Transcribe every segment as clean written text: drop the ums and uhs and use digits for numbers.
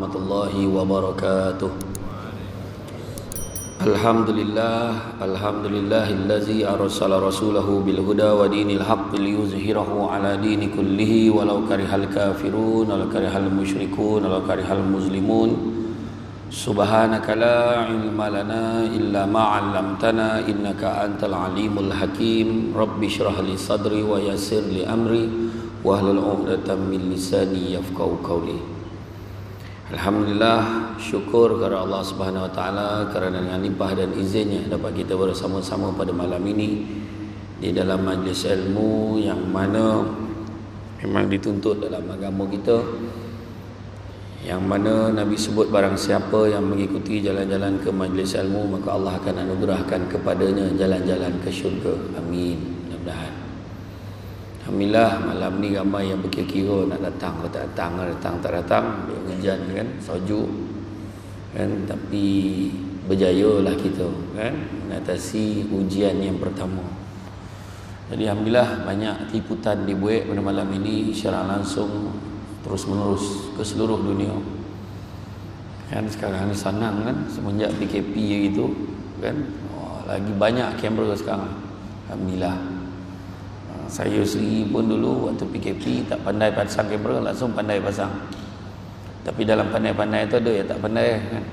Warahmatullahi wabarakatuh. Alhamdulillahillazi arsala rasulahu bil huda wa dinil haqqi liyuzhirahu ala dini kullihi walau karihal kafirun walau karihal musyrikun walau karihal muslimun. Subhanaka la ilma lana illa ma 'allamtana innaka antal alimul hakim. Rabbi shrah li sadri wa yassir li amri wahlul 'uqdatam min lisani yafqahu qawli. Alhamdulillah, syukur kepada Allah Subhanahu Wa Taala kerana dengan limpah dan izinnya dapat kita bersama-sama pada malam ini di dalam majlis ilmu yang mana memang dituntut dalam agama kita, yang mana Nabi sebut barang siapa yang mengikuti jalan-jalan ke majlis ilmu maka Allah akan anugerahkan kepadanya jalan-jalan ke syurga. Amin. Mudah-mudahan. Alhamdulillah, malam ni ramai yang berkira-kira nak datang ke tak datang, hujan kan, salju kan, tapi berjayalah kita kan mengatasi ujian yang pertama. Jadi alhamdulillah banyak liputan dibuat pada malam ini secara langsung terus menerus ke seluruh dunia. Kan sekarang ni senang kan semenjak PKP gitu kan, lagi banyak kamera sekarang. Alhamdulillah. Saya sendiri pun dulu waktu PKP tak pandai pasang kamera, langsung pandai pasang. Tapi dalam pandai-pandai tu ada yang tak pandai kan.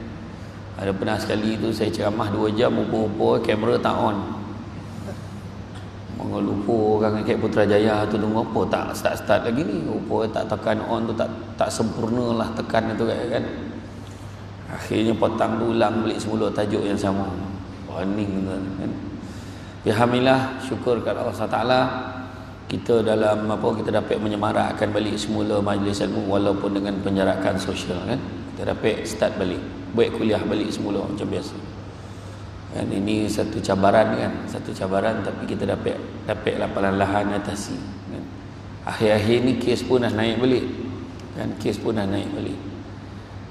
Ada pernah sekali tu saya ceramah 2 jam, rupa-rupa kamera tak on. Mengelupa orang kat Putrajaya tu tunggu apa tak start lagi ni. Rupa tak tekan on tu tak sempurna lah tekan tu kan. Akhirnya potang ulang balik semula tajuk yang sama. Warning tu kan. Alhamdulillah, syukur kepada Allah Taala. Kita dalam kita dapat menyemarakkan balik semula majlis ilmu walaupun dengan penjarakan sosial kan. Kita dapat start balik, buat kuliah balik semula macam biasa. Dan ini satu cabaran kan, tapi kita dapat perlahan-lahan atasi kan. Akhir-akhir ni kes pun dah naik balik.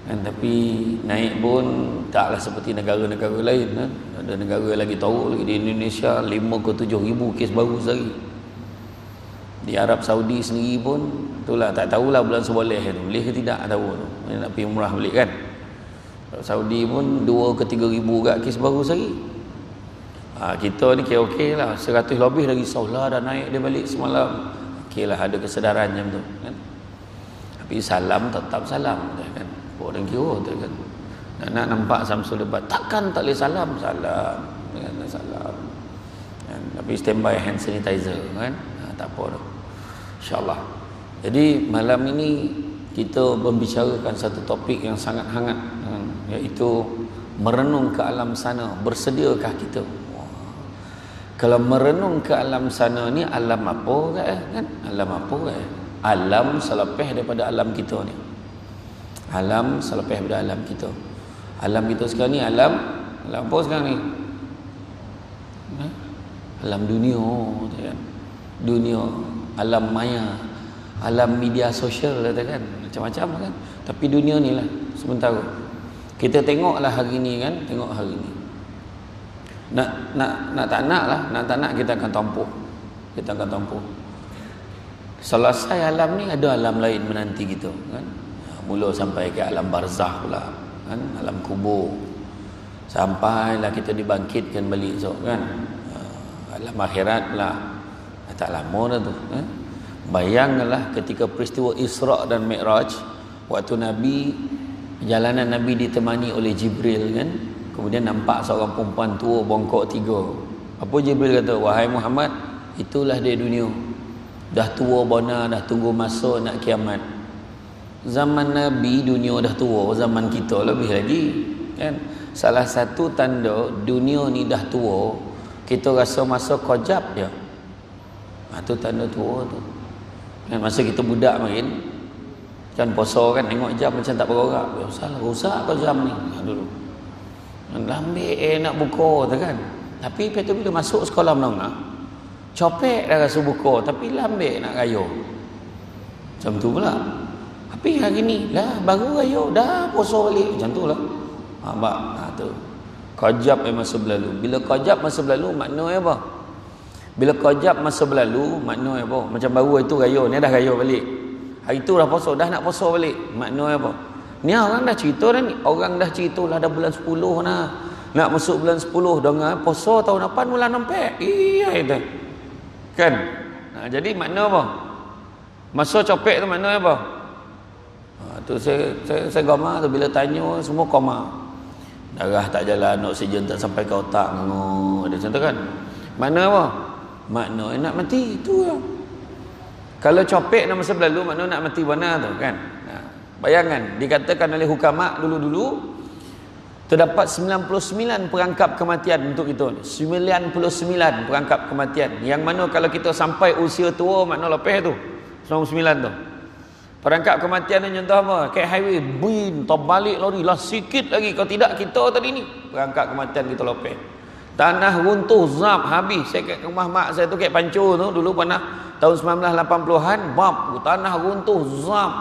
Kan tapi naik pun taklah seperti negara-negara lain kan. Ada negara lagi teruk lagi, di Indonesia 5 ke 7 ribu kes baru sehari. Di Arab Saudi sendiri pun itulah tak tahulah bulan seboleh tu boleh ke tidak tahu tu. Nak pergi umrah balik kan. Arab Saudi pun 2 ke 3 ribu kat kes baru sehari. Kita ni kira okey lah, 100 lebih lagi saulah dah naik dia balik semalam. Okey lah, ada kesedaran macam tu kan. Tapi salam tetap salam kan. Orang kira tu kan. Nak nampak Samsul debat takkan tak boleh salam kan, salam kan. Tapi standby hand sanitizer kan. Tak apa dah, InsyaAllah. Jadi malam ini kita membicarakan satu topik yang sangat hangat iaitu merenung ke alam sana. Bersediakah kita? Kalau merenung ke alam sana ni, alam apa kan? Alam apa kan? Alam selepas daripada alam kita ni. Alam selepas daripada alam kita. Alam kita sekarang ni alam apa sekarang ni? Alam dunia kan? Dunia, alam maya, alam media sosial katakan, macam-macam kan. Tapi dunia ni lah sementara. Kita tengoklah hari ni kan, tengok hari ni. Nak tak nak kita akan tempuh. Selesai alam ni ada alam lain menanti kita kan. Mula sampai ke alam barzakh pula kan, alam kubur. Sampailah kita dibangkitkan balik esok kan. Alam akhirat pula. Tak lama dah tu kan? Bayangkanlah ketika peristiwa Isra' dan Mi'raj, waktu perjalanan Nabi ditemani oleh Jibril kan, kemudian nampak seorang perempuan tua bongkok 3. Apa Jibril kata? Wahai Muhammad, itulah dia dunia, dah tua bona, dah tunggu masa nak kiamat. Zaman Nabi dunia dah tua, zaman kita lebih lagi kan. Salah satu tanda dunia ni dah tua, kita rasa masa kojab je. Itu tanda tua tu kan. Masa kita budak main kan, puasa kan, tengok jam macam tak bergerak, salah rosak kau jam ni dulu lambat nak buka tu kan. Tapi bila masuk sekolah menengah, copek dah rasa buka tapi lambat nak raya macam tu pula. Tapi hari ni lah baru raya dah puasa balik macam tu lah. Tu kajab masa berlalu. Bila kajab masa berlalu maknanya apa? Bila kajab masa berlalu, maknanya apa? Macam baru itu raya, ni dah raya balik. Hari tu dah puasa, dah nak puasa balik. Maknanya apa? Ni orang dah cerita dah ni. Orang dah cerita lah dah bulan 10 nah. Nak masuk bulan 10 dengan puasa tahun depan bulan 4. Iya itu. Kan? Jadi makna apa? Masa copek tu makna apa? Tu saya goma tu bila tanya semua koma. Darah tak jalan, oksigen tak sampai ke otak. Ada contoh kan? Makna apa? Makna nak mati tu lah. Kalau copek nak masa berlalu makna nak mati mana tu kan? Bayangkan dikatakan oleh hukama dulu-dulu terdapat 99 perangkap kematian untuk itu. 99 perangkap kematian. Yang mana kalau kita sampai usia tua makna lepas tu 99 tu. Perangkap kematian ni contoh apa? Kayak highway, bin, terbalik lori lah sikit lagi. Kalau tidak kita tadi ni perangkap kematian kita lepas. Tanah runtuh zap habis. Saya kat rumah mak saya tu kat Pancu tu dulu pernah tahun 1980-an bab tanah runtuh zap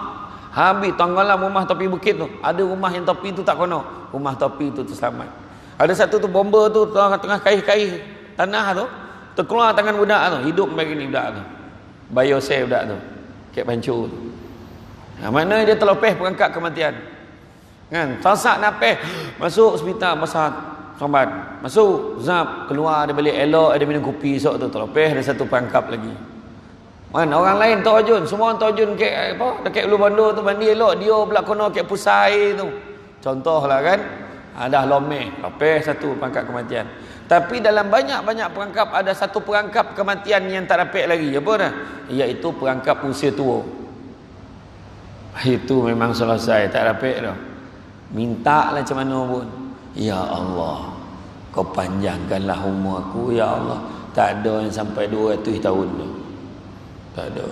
habis tenggelam rumah tepi bukit tu. Ada rumah yang tepi tu tak kena. Rumah tepi tu terselamat. Ada satu tu bomba tu tengah kaih-kaih tanah tu terkeluar tangan budak tu. Hidup begini budak tu. Biosave budak tu. Kat Pancu tu. Mana dia terlepas perangkap kematian. Kan? Sasak napeh masuk hospital besar Sambat. Masuk zap keluar dia balik elok dia minum kopi esok tu terlepas ada satu perangkap lagi. Man, orang lain terjun, semua orang terjun ke apa? Dekat Ulu Bandar tu mandi elok, dia pula kena kat pusai tu. Contohlah kan, dah lomeh, lepas satu perangkap kematian. Tapi dalam banyak-banyak perangkap ada satu perangkap kematian yang tak dapat lagi. Apa dah? Iaitu perangkap usia tua. Itu memang selesai, tak dapat dah. Mintalah macam mana pun. Ya Allah, kau panjangkanlah umur aku ya Allah. Tak ada yang sampai 200 tahun tu. Tak ada.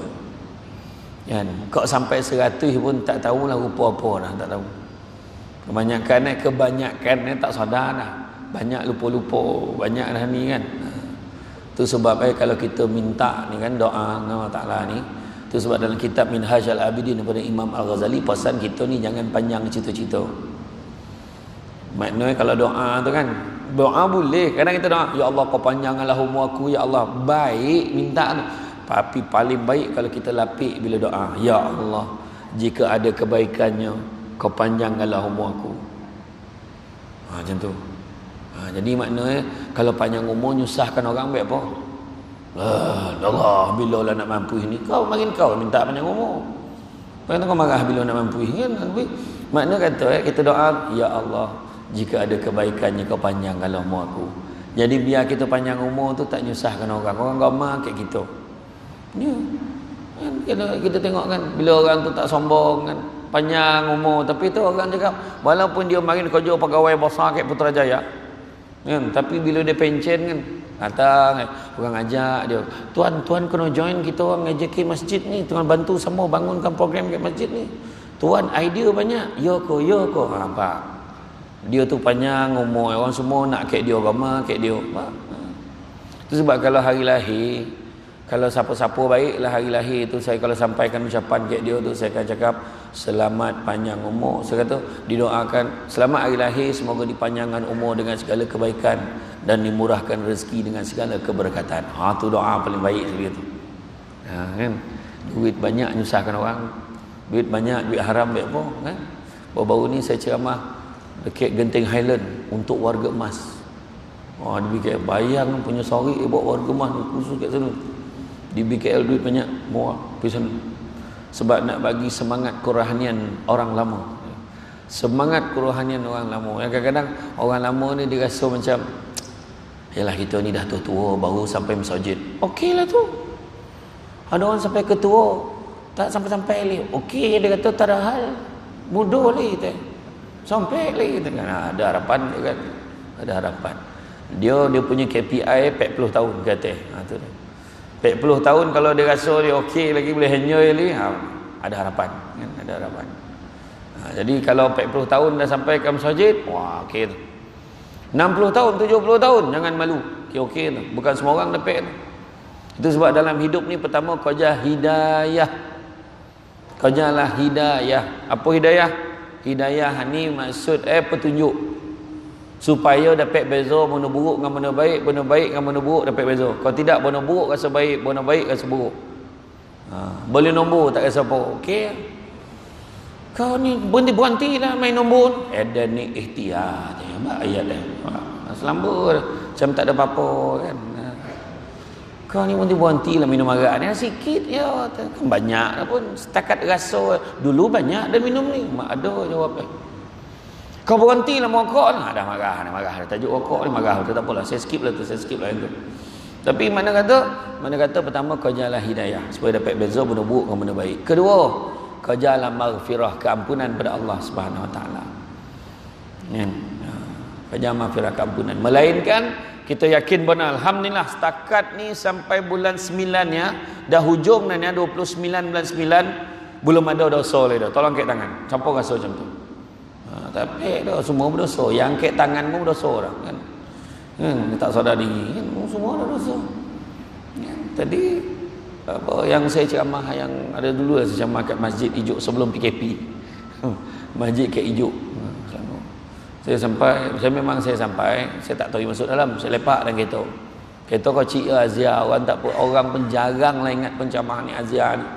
Kan? Kau sampai 100 pun tak tahulah rupa apa dah, tak tahu. Kebanyakan tak sadar dah. Banyak lupa-lupa, banyak dah ni kan. Tu sebab kalau kita minta ni kan doa dengan Allah Taala ni, tu sebab dalam kitab Minhaj al-Abidin daripada Imam Al-Ghazali pesan kita ni jangan panjang cerita-cerita. Maknanya kalau doa tu kan, doa boleh. Kadang kita doa, ya Allah kau panjangkanlah umur aku ya Allah. Baik minta tu. Tapi paling baik kalau kita lapik bila doa, ya Allah, jika ada kebaikannya kau panjangkanlah umur aku. Macam tu. Jadi maknanya kalau panjang umur nyusahkan orang baik apa? Allah bila lah nak mampu ini. Kau minta panjang umur. Lepas kau marah bila nak mampu ini kan? Maknanya kata kita doa, ya Allah, jika ada kebaikannya kau panjangkanlah umur aku. Jadi biar kita panjang umur tu tak nyusahkan orang. Orang agama kayak gitu. Ya. Kita tengok kan bila orang tu tak sombong kan, panjang umur, tapi tu orang cakap walaupun dia mari kerja pegawai besar kat Putrajaya kan, tapi bila dia pencen kan datang orang ajak dia, tuan kena join kita orang ngaji masjid ni, tuan bantu semua bangunkan program kat masjid ni. Tuan idea banyak. Ya ko apa? Dia tu panjang umur, orang semua nak kat dia agama, kat dia. Itu sebab kalau hari lahir, kalau siapa-siapa baiklah hari lahir tu, saya kalau sampaikan ucapan kat dia tu, saya akan cakap selamat panjang umur. Saya kata didoakan selamat hari lahir, semoga dipanjangkan umur dengan segala kebaikan dan dimurahkan rezeki dengan segala keberkatan. Tu doa paling baik sekali tu. Kan? Duit banyak nyusahkan orang. Duit banyak, duit haram baik apa kan? Baru-baru ni saya ceramah dekat Genting Highland untuk warga emas. Dia bikin bayang punya sorry bawa warga emas khusus kat sana. Di BKL duit banyak bawa pergi sana. Sebab nak bagi semangat kerohanian orang lama. Semangat kerohanian orang lama. Yang kadang-kadang orang lama ni dia rasa macam yalah kita ni dah tua-tua baru sampai masjid. Okeylah tu. Ada orang sampai ketua tak sampai-sampai lagi. Okey dia kata tak ada hal. Mudah lagi kita. Sampai lagi kita kan ada harapan dia kan. Ada harapan. Dia punya KPI 40 tahun kata. Tu dia. 40 tahun kalau dia rasa dia okey lagi boleh enjoy lagi, ada harapan kan, ada harapan. Jadi kalau 40 tahun dah sampai ke masjid, okey tu. 60 tahun, 70 tahun jangan malu. Okey tu. Bukan semua orang dapat tu. Itu sebab dalam hidup ni pertama kau jah hidayah. Kau jahlah hidayah. Apa hidayah? Hidayah ni maksud petunjuk. Supaya dapat beza mana buruk dengan mana baik, mana baik dengan mana buruk dapat beza. Kalau tidak mana buruk rasa baik, mana baik rasa buruk. Boleh nombor tak rasa apa. Okey. Kau ni berhenti-berhentilah main nombor. Ada ni ikhtiar je. Ayat dah. Selamba macam tak ada apa-apa kan. Kau ni berhenti-berhentilah minum arak ni. Sikit je. Kan banyak dah pun. Setakat rasa. Dulu banyak dah minum ni. Mak ada jawab. Kau berhentilah merokok. Dah marah. Tajuk rokok ni marah. Tak apalah. Saya skip lah yang tu. Tapi mana kata pertama kau jalan hidayah. Supaya dapat beza benda buruk dengan benda baik. Kedua, kau jalan maghfirah, keampunan pada Allah Subhanahu Wa Taala. Kan? Kau jalan maghfirah, keampunan. Melainkan kita yakin benar, alhamdulillah setakat ni sampai bulan 9 ya, dah hujung dah ni 29 bulan 9 belum ada dosa lagi dah. Tolong angkat tangan. Siapa rasa macam tu? Tapi dah semua berdosa. Yang angkat tanganmu berdosa dah kan. Tak sadar diri kan? Semua dah dosa. Tadi apa yang saya ceramah yang ada dulu saya ceramah kat Masjid Ijuk sebelum PKP. Masjid kat Ijuk. Saya sampai, saya tak tahu masuk dalam, saya lepak dalam kereta. Kereta kecil Azia, orang tak apa, orang pun jarang lah ingat pencemahan ni Azia ni.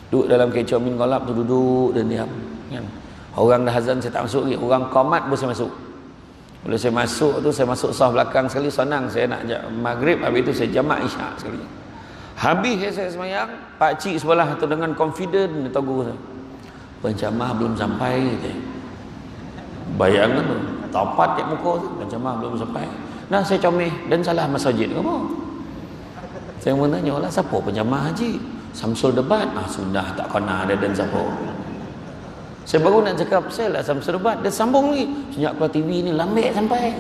Duduk dalam kecoh min golap tu duduk dan diam. Kan? Orang dah azan saya tak masuk lagi, orang qamat pun saya masuk. Bila saya masuk tu, saya masuk saf belakang sekali, senang saya nak maghrib, habis tu saya jamak isyak sekali. Habis saya semayang, pakcik sebelah tu dengan confident dia tegur saya. Pencamah belum sampai je. Bayangkan tu, tapat kat muka tu, pencamah belum sampai. Nah, saya comel dan salah masjid ke apa? Saya pun tanya lah, siapa pencamah haji? Samsul Debat? Sudah tak kena ada dan siapa? Saya baru nak cakap, saya lah Samsul Debat. Dia sambung lagi. Sejak keluar TV ni lambat sampai.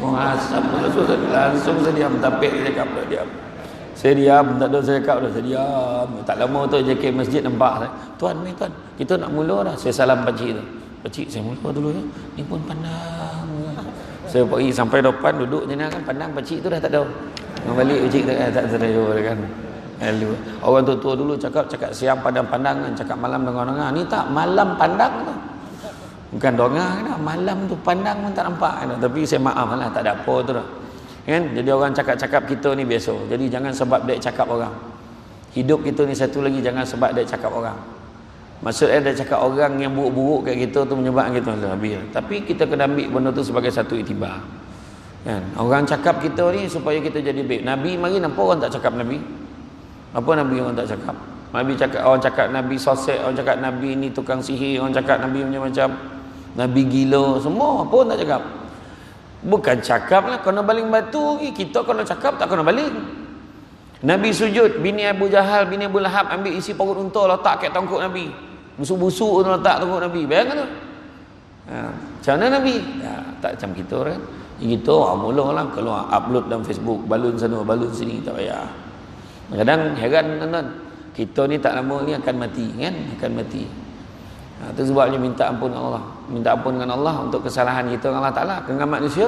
Langsung saya diam, tapik dia cakap dah diam. Saya diam, tak ada saya cakap dah, saya diam. Tak lama tu JK masjid nampak saya. Tuan, kita nak mula dah. Saya salam pakcik tu. Pakcik, saya mula dulu ya. Ni pun pandang. Saya pergi sampai depan duduk je kan, pandang pakcik tu dah tak ada. Balik pakcik tu tak ada kan. Orang tua-tua dulu cakap siang pandang-pandangan, cakap malam dengar-dengar. Ni tak malam pandang tu. Bukan dengar dah, malam tu pandang pun tak nampak dah. Tapi saya maaf lah, tak ada apa tu dah. Kan? Jadi orang cakap-cakap kita ni biasa. Jadi jangan sebab dia cakap orang. Hidup kita ni satu lagi, jangan sebab dia cakap orang. Maksudnya dia cakap orang yang buruk-buruk kat kita tu menyebabkan kita habis. Tapi kita kena ambil benda tu sebagai satu iktibar. Kan? Orang cakap kita ni supaya kita jadi baik. Nabi mari nampak orang tak cakap Nabi. Apa Nabi orang tak cakap? Nabi cakap, orang cakap Nabi sosek, orang cakap Nabi ni tukang sihir, orang cakap Nabi macam-macam. Nabi gila, semua apa orang tak cakap. Bukan cakap lah, kena baling batu lagi. Kita kena cakap, tak kena baling. Nabi sujud, bini Abu Jahal, bini Abu Lahab ambil isi perut unta, letak kat tongkok Nabi. Busuk-busuk tu letak tongkok Nabi. Bayangkan tu. Macam mana Nabi? Tak macam kita kan. Kita mula lah keluar upload dalam Facebook, balun sana, balun sini, tak payah. Kadang heran tuan-tuan, kita ni tak lama ni akan mati kan, akan mati. Itu sebabnya minta ampun Allah, minta ampun dengan Allah untuk kesalahan kita dengan Allah Ta'ala, dengan manusia.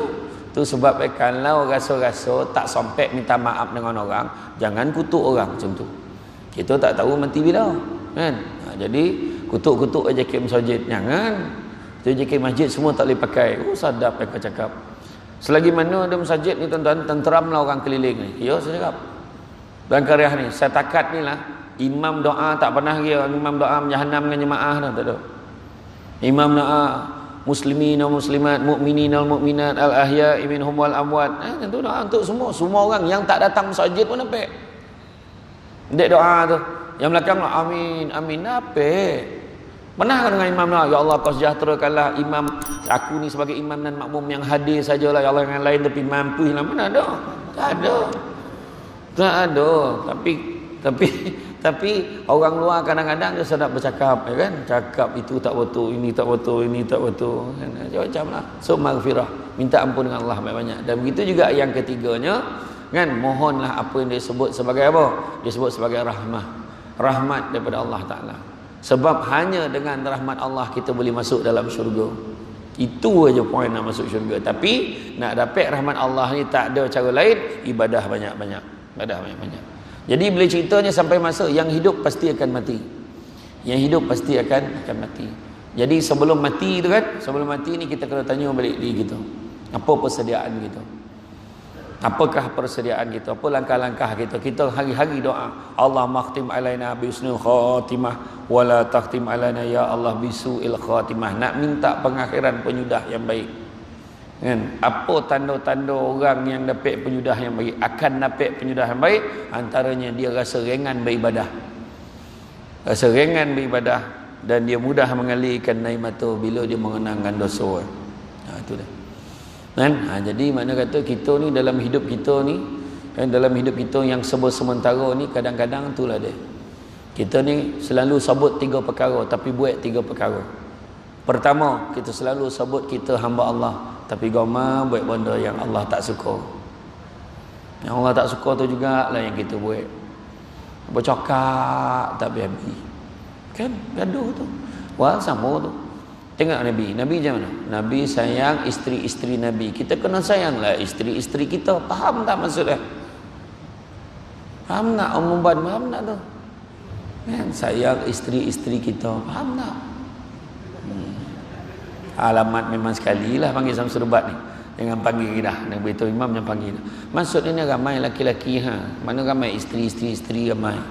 Itu sebab kalau rasa-rasa tak sampai minta maaf dengan orang, jangan kutuk orang macam tu. Kita tak tahu mati bila kan. Jadi kutuk-kutuk aja JK masjid, jangan. Jadi JK masjid semua tak boleh pakai. Sadap mereka cakap. Selagi mana ada masjid ni tuan-tuan, tenteramlah orang keliling ni. Ya saya cakap. Dan karya ni, saya takat ni lah, imam doa tak pernah kira imam doa menjahannam dengan jemaah dah, tak ada. Imam doa muslimin dan muslimat, mukminin dan mukminat, al-ahya'i minhum wal amwat. Tentu doa untuk semua orang yang tak datang masjid pun nampak. Dek doa tu. Yang belakang lah, amin, amin, nampak. Pernah kan dengan imam doa, ya Allah kau sejahterakanlah imam, aku ni sebagai imam dan makmum yang hadir sajalah, ya Allah yang lain tapi mampu hilang. Mana ada? Tak ada. Tak ada. Tapi orang luar kadang-kadang dia sedap bercakap, ya kan? Cakap itu tak betul, ini tak betul, ini tak betul, kan? Macam-macam lah. So maghfirah, minta ampun dengan Allah banyak-banyak. Dan begitu juga yang ketiganya, kan? Mohonlah apa yang disebut sebagai apa? Disebut sebagai rahmat daripada Allah Ta'ala. Sebab hanya dengan rahmat Allah kita boleh masuk dalam syurga. Itu aja poin nak masuk syurga. Tapi nak dapat rahmat Allah ni tak ada cara lain, ibadah banyak-banyak. Jadi bila ceritanya sampai masa yang hidup pasti akan mati. Yang hidup pasti akan mati. Jadi sebelum mati tu kan, sebelum mati ni kita kena tanya balik diri kita. Apa persediaan kita? Apakah persediaan kita? Apa langkah-langkah kita? Kita hari-hari doa, Allah makhtim alaina bisnul khatimah wala takhtim alaina ya Allah bisuil khatimah. Nak minta pengakhiran penyudah yang baik. Kan? Apa tanda-tanda orang yang dapat penyudah yang baik? Akan dapat penyudah yang baik, antaranya dia rasa ringan beribadah. Rasa ringan beribadah dan dia mudah mengalirkan air mata bila dia mengenangkan dosa. Itu dah. Kan? Jadi makna kata kita ni dalam hidup kita ni, dalam hidup kita yang sementara ni, kadang-kadang itulah dia. Kita ni selalu sebut 3 perkara tapi buat 3 perkara. Pertama, kita selalu sebut kita hamba Allah tapi goma buat benda yang Allah tak suka. Yang Allah tak suka tu jugalah yang kita buat. Bercakap tak habis. Kan? Gaduh tu. Wah, sama tu. Tengok Nabi macam mana? Nabi sayang isteri-isteri Nabi. Kita kena sayanglah isteri-isteri kita. Faham tak maksudnya? Faham tak Om Mumban? Faham tak tu? Kan? Sayang isteri-isteri kita. Faham tak? Alamat memang sekali lah panggil Samsul Ubat ni. Jangan panggil dah. Nabi itu Imam jangan panggil dah. Maksudnya ni ramai laki-laki. Mana ramai isteri ramai.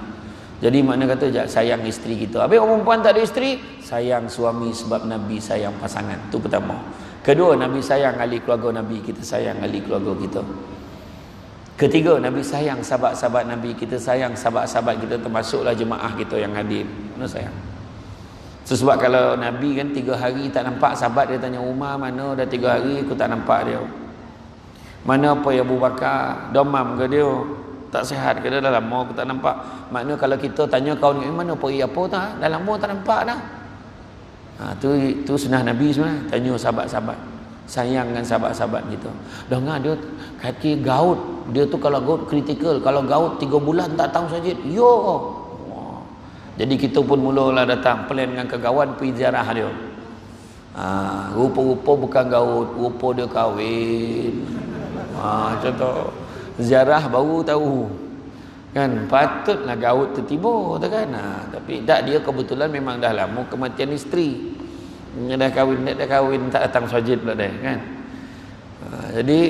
Jadi makna kata sayang isteri kita. Habis orang perempuan tak ada isteri, sayang suami sebab Nabi sayang pasangan. Itu pertama. Kedua, Nabi sayang ahli keluarga Nabi, kita sayang ahli keluarga kita. Ketiga, Nabi sayang sahabat-sahabat Nabi, kita sayang sahabat-sahabat kita, termasuklah jemaah kita yang hadir. Mana sayang? Sebab kalau Nabi kan 3 hari tak nampak, sahabat dia tanya, Umar mana dah 3 hari aku tak nampak dia. Mana apa ya Abu Bakar, domam ke dia? Tak sihat ke dia, dah lama aku tak nampak. Makna kalau kita tanya kawan ni, mana pergi apa tak? Dah lama tak nampak dah. Tu sunnah Nabi sebenarnya. Tanya sahabat-sahabat. Sayangkan sahabat-sahabat kita. Dengar dia kata gaut. Dia tu kalau gaut kritikal. Kalau gaut 3 bulan tak tahu saja. Yo. Jadi kita pun mulalah datang plan dengan kawan pergi ziarah dia. Rupa-rupa bukan gaut, rupa dia kahwin. Contoh ziarah baru tahu kan, patutlah gaut tertiba tu kan. Tapi tak, dia kebetulan memang dah lama kematian isteri, dah kahwin tak datang sajid pula dah kan. Jadi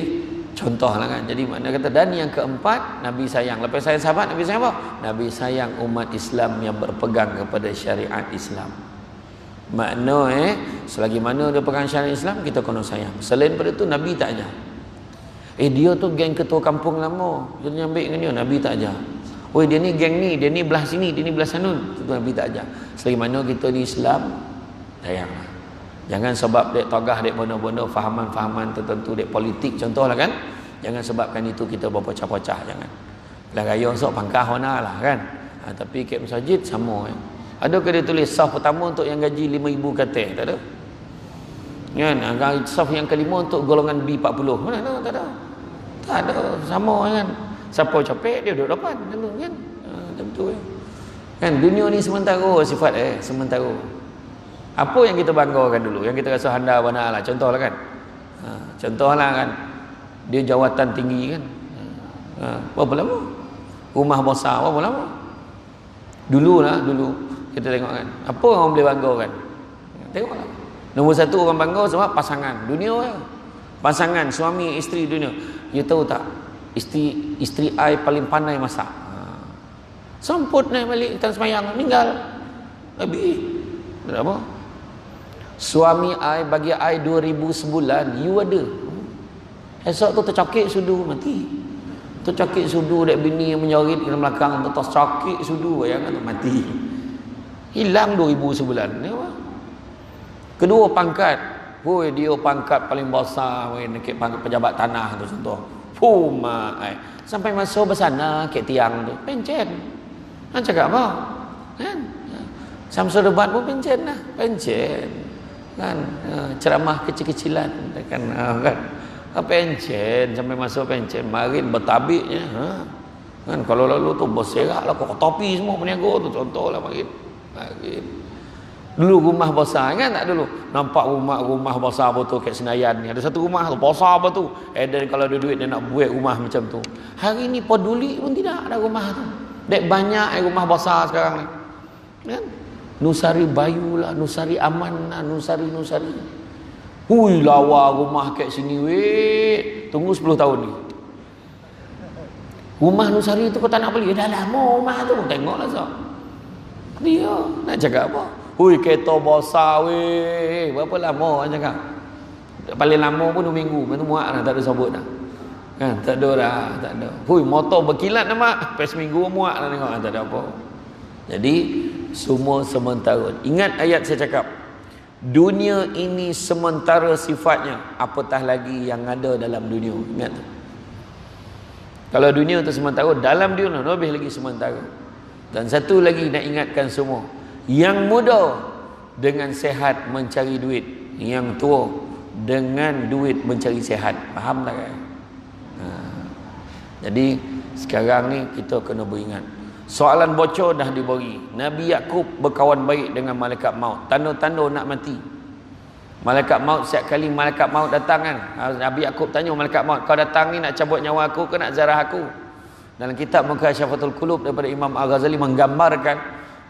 contohlah kan. Jadi makna kata, dan yang keempat, Nabi sayang, lepas sayang sahabat, Nabi sayang apa? Nabi sayang umat Islam yang berpegang kepada syariat Islam. Makna selagi mana dia pegang syariat Islam, kita kena sayang. Selain pada itu Nabi tak ajar. Dia tu geng ketua kampung lama, dia ambil dengan dia, Nabi tak ajar. Dia ni geng ni, dia ni belah sini, dia ni belah sanun. Itu Nabi tak ajar. Selagi mana kita di Islam, sayanglah. Jangan sebab dek togah, dek bono-bono fahaman-fahaman tertentu, dek politik contohlah kan. Jangan sebabkan itu kita berpecah-pecah, jangan. Lah raya sok pangkah mana lah kan. Tapi kat masjid sama Adakah dia tulis saf pertama untuk yang gaji 5,000 katil? Tak ada. Kan? Saf yang kelima untuk golongan B40. Mana ada? Tak ada. Tak ada. Sama kan. Siapa capek dia duduk depan kan. Macam tu kan. Dunia ni sementara sifat sementara. Apa yang kita banggakan dulu, yang kita rasa handal benar lah, contohlah kan. Contohlah kan, dia jawatan tinggi kan. Berapa lama? Rumah besar berapa lama? Dulu kita tengok kan. Apa orang boleh banggakan? Tengoklah. Nombor 1 orang bangga sebab pasangan dunia pasangan suami isteri dunia. You tahu tak, isteri I paling pandai masak. Semput naik balik kita semayang, meninggal habis. Berapa? Suami I bagi I 2,000 sebulan, you ada. Esok tu tercakik sudu mati. Tercakik sudu dek bini yang menyorit dalam belakang, tercakik sudu bayangkan mati. Hilang 2,000 sebulan. Ni apa? Kedua pangkat. Dia pangkat paling besar dekat pangkat pejabat tanah tu contoh. Sampai masuk bersana kat tiang tu pencen. Cakap apa? Kan? Samsul Ubat pun pencen lah. Pencen. Kan? Ceramah kecil-kecilan kan. Pencen sampai masuk pencen. Marin bertabiknya. Kan kalau lalu tu berseraklah kok topi semua peniaga tu contohlah marin. Dulu rumah besar kan, tak dulu nampak rumah besar betul kat Senayan ni, ada satu rumah tu besar betul. Dan kalau ada duit dia nak buat rumah macam tu. Hari ni peduli pun tidak ada rumah tu. Dek banyak rumah besar sekarang ni kan. Nusari Bayu lah, Nusari Aman lah, Nusari Hui lawa rumah kat sini weh. Tunggu 10 tahun ni. Rumah Nusari tu kau tak nak beli. Dah lama rumah tu. Tengoklah so. Dia nak cakap apa? Hui, kereta besar weh. Berapa lama orang cakap? Paling lama pun 2 minggu. Itu muak dah, tak ada sabut dah. Kan, tak ada dah, tak ada. Hui, motor berkilat nama. Lepas seminggu muak dah tengok. Tak ada apa. Jadi, semua sementara. Ingat ayat saya cakap. Dunia ini sementara sifatnya. Apatah lagi yang ada dalam dunia. Ingat tu. Kalau dunia itu sementara, dalam dunia lebih lagi sementara. Dan satu lagi nak ingatkan semua, yang muda dengan sehat mencari duit, yang tua dengan duit mencari sehat. Faham tak kan? Jadi sekarang ni kita kena beringat. Soalan bocor dah diberi. Nabi Yakub berkawan baik dengan malaikat maut. Tanda-tanda nak mati. Malaikat maut, setiap kali malaikat maut datang kan, Nabi Yakub tanya malaikat maut, kau datang ni nak cabut nyawa aku ke nak zarah aku? Dalam kitab Mukasyafatul Qulub daripada Imam Al-Ghazali menggambarkan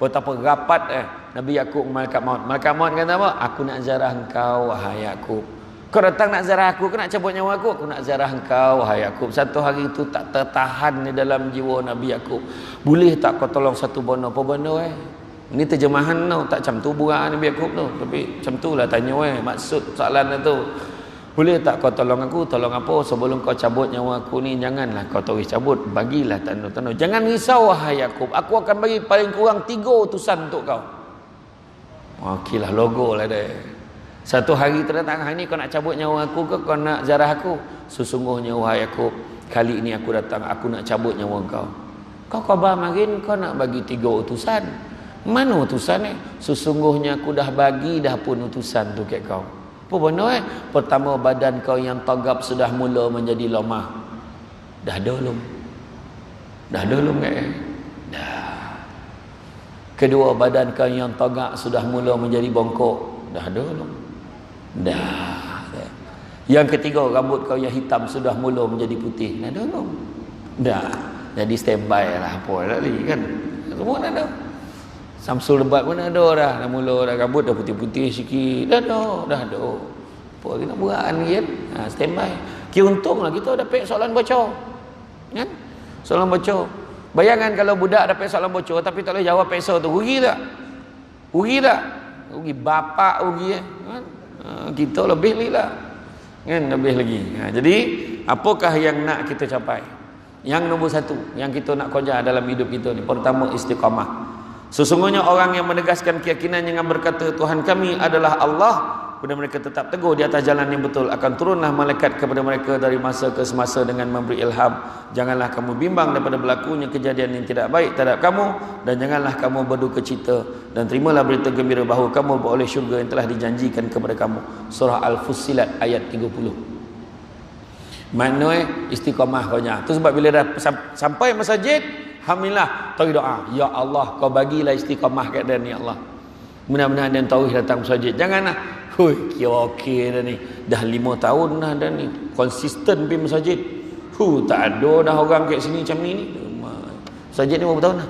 betapa rapat Nabi Yakub malaikat maut. Malaikat maut kata apa? Aku nak zarah engkau wahai Yakub. Kau datang nak zarah aku ke nak cabut nyawa aku? Aku nak zarah engkau wahai Yakub. Satu hari itu tak tertahan di dalam jiwa Nabi Yakub. Boleh tak kau tolong satu benda? Apa benda Ini terjemahan tau, tak macam tu buah Nabi Yakub tu. Tapi macam tu lah tanya maksud soalan tu. Boleh tak kau tolong aku? Tolong apa? Sebelum kau cabut nyawa aku ni, janganlah kau terus cabut. Bagilah tanda-tanda. Jangan risau wahai Yakub. Aku akan bagi paling kurang 3 utusan untuk kau. Okeylah, logo lah dia. Satu hari terdatang, hari ni kau nak cabut nyawa aku ke kau nak zarah aku? Sesungguhnya wahai Yakub, kali ini aku datang, aku nak cabut nyawa kau. Kau khabar marin kau nak bagi 3 utusan. Mana utusan ni? Sesungguhnya aku dah bagi dah pun utusan tu kat kau. Apa benda Pertama, badan kau yang tagap sudah mula menjadi lemah. Dah ada belum? Dah ada belum Dah. Kedua, badan kau yang tagak sudah mula menjadi bongkok. Dah ada belum? Dah. Yang ketiga, rambut kau yang hitam sudah mula menjadi putih. Dah ada belum? Dah. Jadi standby lah apa lagi kan? Semua dah ada. Samsul lebat pun ada dah. Dah mula dah rambut dah putih-putih sikit. Dah ada. Apa lagi nak buat ni kan? Standby. Kira untunglah kita dapat soalan bocor. Kan? Soalan bocor. Bayangkan kalau budak dapat soalan bocor tapi tak boleh jawab peksa tu. Rugi tak? Rugi tak? Rugi bapak rugi kan? Kita lebih lagi lah. Kan? Lebih lagi. Jadi apakah yang nak kita capai? Yang nombor 1 yang kita nak kejar dalam hidup kita ni, pertama, istiqamah. Sesungguhnya orang yang menegaskan keyakinan yang berkata Tuhan kami adalah Allah, kemudian mereka tetap teguh di atas jalan yang betul, akan turunlah malaikat kepada mereka dari masa ke semasa dengan memberi ilham. Janganlah kamu bimbang daripada berlakunya kejadian yang tidak baik terhadap kamu, dan janganlah kamu berduka cita, dan terimalah berita gembira bahawa kamu beroleh syurga yang telah dijanjikan kepada kamu. Surah Al-Fussilat ayat 30. Maknanya istiqamah kau nya. Tu sebab bila dah sampai masjid, alhamdulillah, tahu doa, ya Allah kau bagilah istiqamah kat dia ni, ya Allah. Benar-benar dia tahu datang masjid. Janganlah, hui, kira okey dah ni. Dah 5 tahun dah dah ni. Konsisten pergi masjid. Tak ada dah orang kat sini macam ni. Masjid ni berapa tahun dah?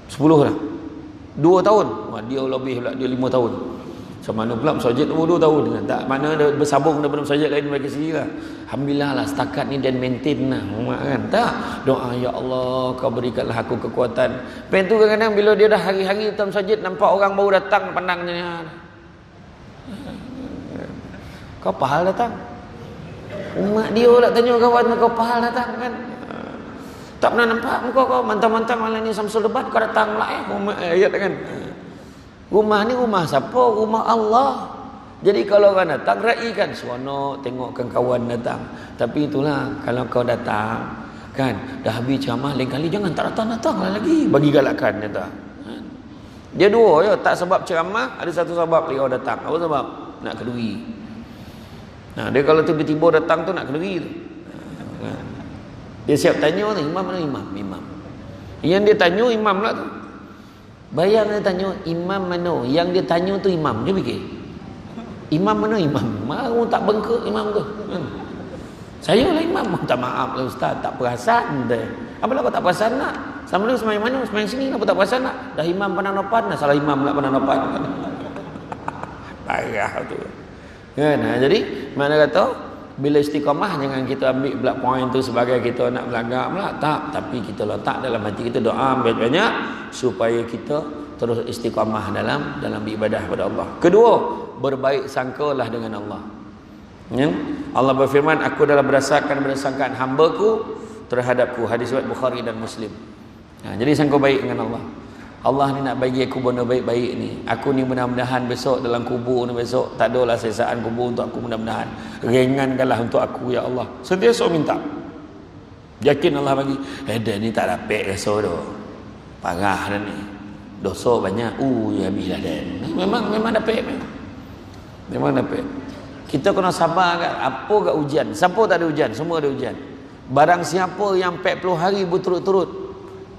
10 dah. 2 tahun. Dia lebih pula, dia 5 tahun. Macam mana pula masjid 2 tahun kan? Tak, mana dia bersambung daripada masjid lain mereka sendiri lah. Alhamdulillah lah, setakat ni dan maintain lah kan? Tak, doa ya Allah kau berikanlah aku kekuatan. Lepas tu kadang-kadang bila dia dah hari-hari dalam masjid, nampak orang baru datang pandangnya, kau pahal datang? Umat dia lah tanya kawan kau pahal datang kan? Tak pernah nampak muka kau, mantang-mantang malam ni Samsul debat kau datang lah ayat kan? Rumah ni rumah siapa? Rumah Allah. Jadi kalau orang datang, raikan seronok tengokkan kawan datang. Tapi itulah, kalau kau datang kan, dah habis ceramah, lain kali jangan tak datang-datang lah lagi. Bagi galakan datang. Dia dua ya, tak sebab ceramah, ada satu sebab dia datang. Apa sebab? Nak kedui. Nah, dia kalau tiba-tiba datang tu nak kedui tu. Dia siap tanya tu, imam mana imam? Imam. Yang dia tanya imam lah tu. Bayang dia tanya imam mana, yang dia tanya tu imam. Dia fikir imam mana imam? Mau tak bengkak imam tu? Saya lah imam. Tak maaf lah ustaz, tak perasan deh. Apalah kau tak perasan nak? Sama dulu semayang mana? Semayang sini kenapa tak perasan nak? Dah imam pandang nopan, dah salah imam pula pandang nopan. Parah tu. Kan? Jadi mana kata Bila istiqamah, jangan kita ambil pula poin tu sebagai kita nak melanggar pula. Tak. Tapi kita letak dalam hati kita doa banyak-banyak supaya kita terus istiqamah dalam beribadah kepada Allah. Kedua, berbaik sangkalah dengan Allah. Ya? Allah berfirman, aku adalah berdasarkan hamba-Ku terhadapku. Hadis riwayat Bukhari dan Muslim. Jadi sangka baik dengan Allah. Allah ni nak bagi aku benda baik-baik ni. Aku ni mudah-mudahan besok dalam kubur ni, besok tak adalah sesaan kubur untuk aku, mudah-mudahan ringankanlah untuk aku ya Allah. Sentiasa minta. Yakin Allah bagi. Dia ni tak dapat rasa tu. Parah dah ni. Dosa banyak. Habislah dia. Memang dapat. Memang dapat. Kita kena sabar kat apa kat ujian. Siapa tak ada ujian? Semua ada ujian. Barang siapa yang 40 hari berturut-turut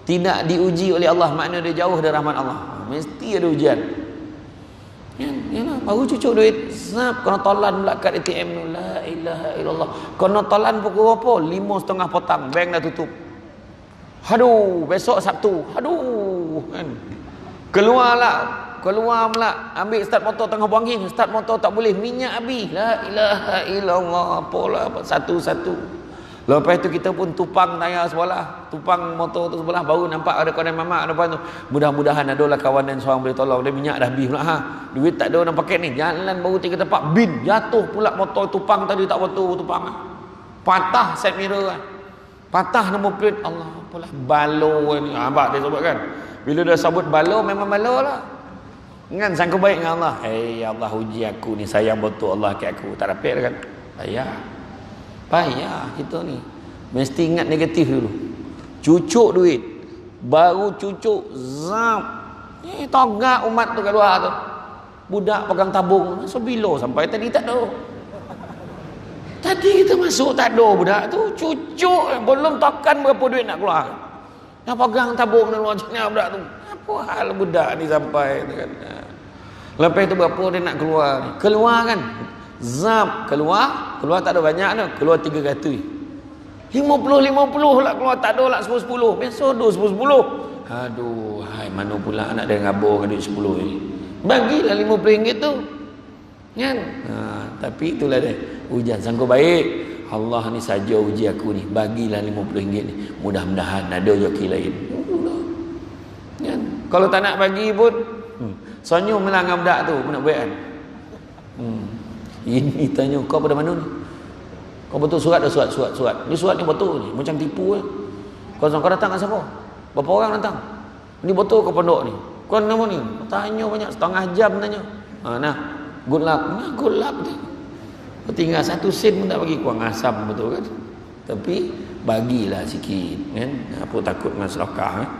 tidak diuji oleh Allah, makna dia jauh dari rahmat Allah. Mesti ada ujian. Ya, baru cucuk duit, snap kena tolan pula kad ATM tu. La ilaha illallah. Kena tolan pukul berapa? 5.30 petang, bank dah tutup. Aduh, besok Sabtu. Aduh, kan. Keluar pula, ambil start motor tengah buang angin, start motor tak boleh, minyak habis. La ilaha illallah. Apalah satu-satu. Lepas tu kita pun tupang tayar sebelah, tupang motor tu sebelah, baru nampak ada kawan mamak depan tu. Mudah-mudahan adalah kawan dan seorang boleh tolong. Dia minyak dah habis pula. Duit tak ada orang pakai ni. Jalan baru 3 tempat, bin jatuh pula motor tupang tadi, tak betul tupang. Patah side mirror kan. Patah nombor plate. Allah apalah balo ni. Abang dia sebut kan. Bila dia sebut balo, memang balo lah. Kan sangka baik dengan Allah. Allah uji aku ni, sayang betul Allah kat aku. Tak dapat kan. Payah kita ni. Mesti ingat negatif dulu. Cucuk duit. Baru cucuk zap. Togak umat tu kat luar tu. Budak pegang tabung. Masa bila sampai tadi tak ada. Tadi kita masuk tak ada budak tu. Cucuk. Belum tokan berapa duit nak keluar. Yang pegang tabung dan luar macam budak tu. Apa hal budak ni sampai kan. Lepas tu berapa dia nak keluar ni. Keluar kan. Zap keluar tak ada banyak tu, keluar 300. 50 lah keluar, tak ada lah 10. Besok 10. Aduh, mana pula nak dia ngabur dengan duit 10 ni. Bagilah RM50 tu. Kan? Tapi itulah dia. Ujian sangka baik. Allah ni saja uji aku ni. Bagilah RM50 ni. Mudah-mudahan ada rezeki lain. Kan? Kalau tak nak bagi pun senyum melanggar budak tu, nak buat kan. Ini tanya kau pada mana ni? Kau betul surat dah surat. Ni surat ni betul ni. Macam tipu eh. Kau datang dengan siapa? Berapa orang datang? Ni betul kau pondok ni. Kau nama ni? Tanya banyak, setengah jam tanya. Good luck tu. Kau tinggal 1 sen pun tak bagi, kau ngasam betul kan? Tapi bagilah sikit kan. Apa takut dengan sedekah eh?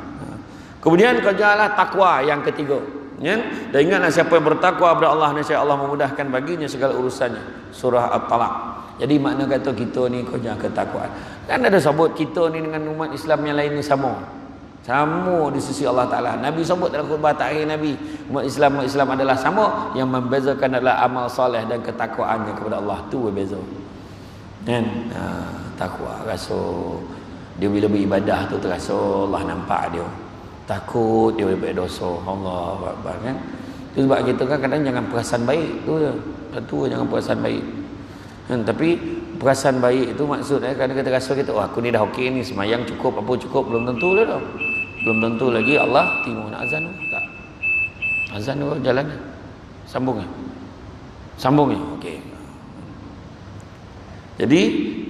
Kemudian kerjalah takwa yang ketiga. Ya? Dan ingatlah siapa yang bertakwa kepada Allah, nescaya Allah memudahkan baginya segala urusannya. Surah At-Talaq. Jadi makna kata kita ni kerja ketakwaan. Kan ada sebut kita ni dengan umat Islam yang lain ni sama di sisi Allah Ta'ala. Nabi sebut dalam khutbah takhir Nabi, umat Islam adalah sama. Yang membezakan adalah amal soleh dan ketakwaannya kepada Allah. Tu berbeza kan. Takwa rasa dia bila beribadah tu terasa Allah nampak dia. Takut dia boleh buat dosa. Allah Akbar kan. Itu sebab kita kan kadang jangan perasan baik tu je. Satu jangan perasan baik. Kan? Tapi perasan baik itu maksudnya kadang kita rasa kita, aku ni dah okey ni, semayang cukup, apa cukup, belum tentu lah tau. Belum tentu lagi Allah timur nak azan tu. Tak. Azan tu jalan ni. Sambung ya. Okey. Jadi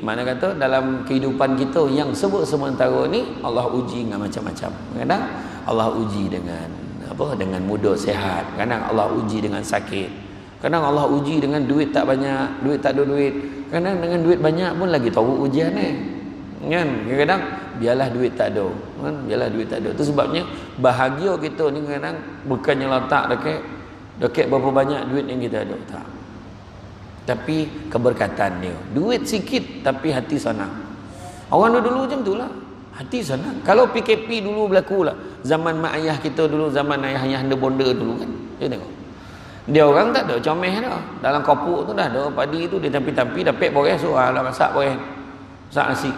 mana kata dalam kehidupan kita yang sementara ni Allah uji dengan macam-macam. Kadang Allah uji dengan dengan muda sihat, kadang Allah uji dengan sakit, kadang Allah uji dengan duit tak banyak, duit tak ada duit, kadang dengan duit banyak pun lagi tahu ujian ni kan. Kadang biarlah duit tak ada kan, biarlah duit tak ada. Itu sebabnya bahagia kita ni kadang bukannya letak dekat berapa banyak duit yang kita ada, tak, tapi keberkatan dia. Duit sikit tapi hati senang. Orang dulu macam itulah. Hati senang. Kalau PKP dulu berlaku lah. Zaman mak ayah kita dulu, zaman ayah-ayah anda bonda dulu kan. Dia tengok. Dia orang tak ada comel dah. Dalam kopuk tu dah ada padi tu, dia tampi-tampi dapat boreh, so lah masak boreh. Masak nasi.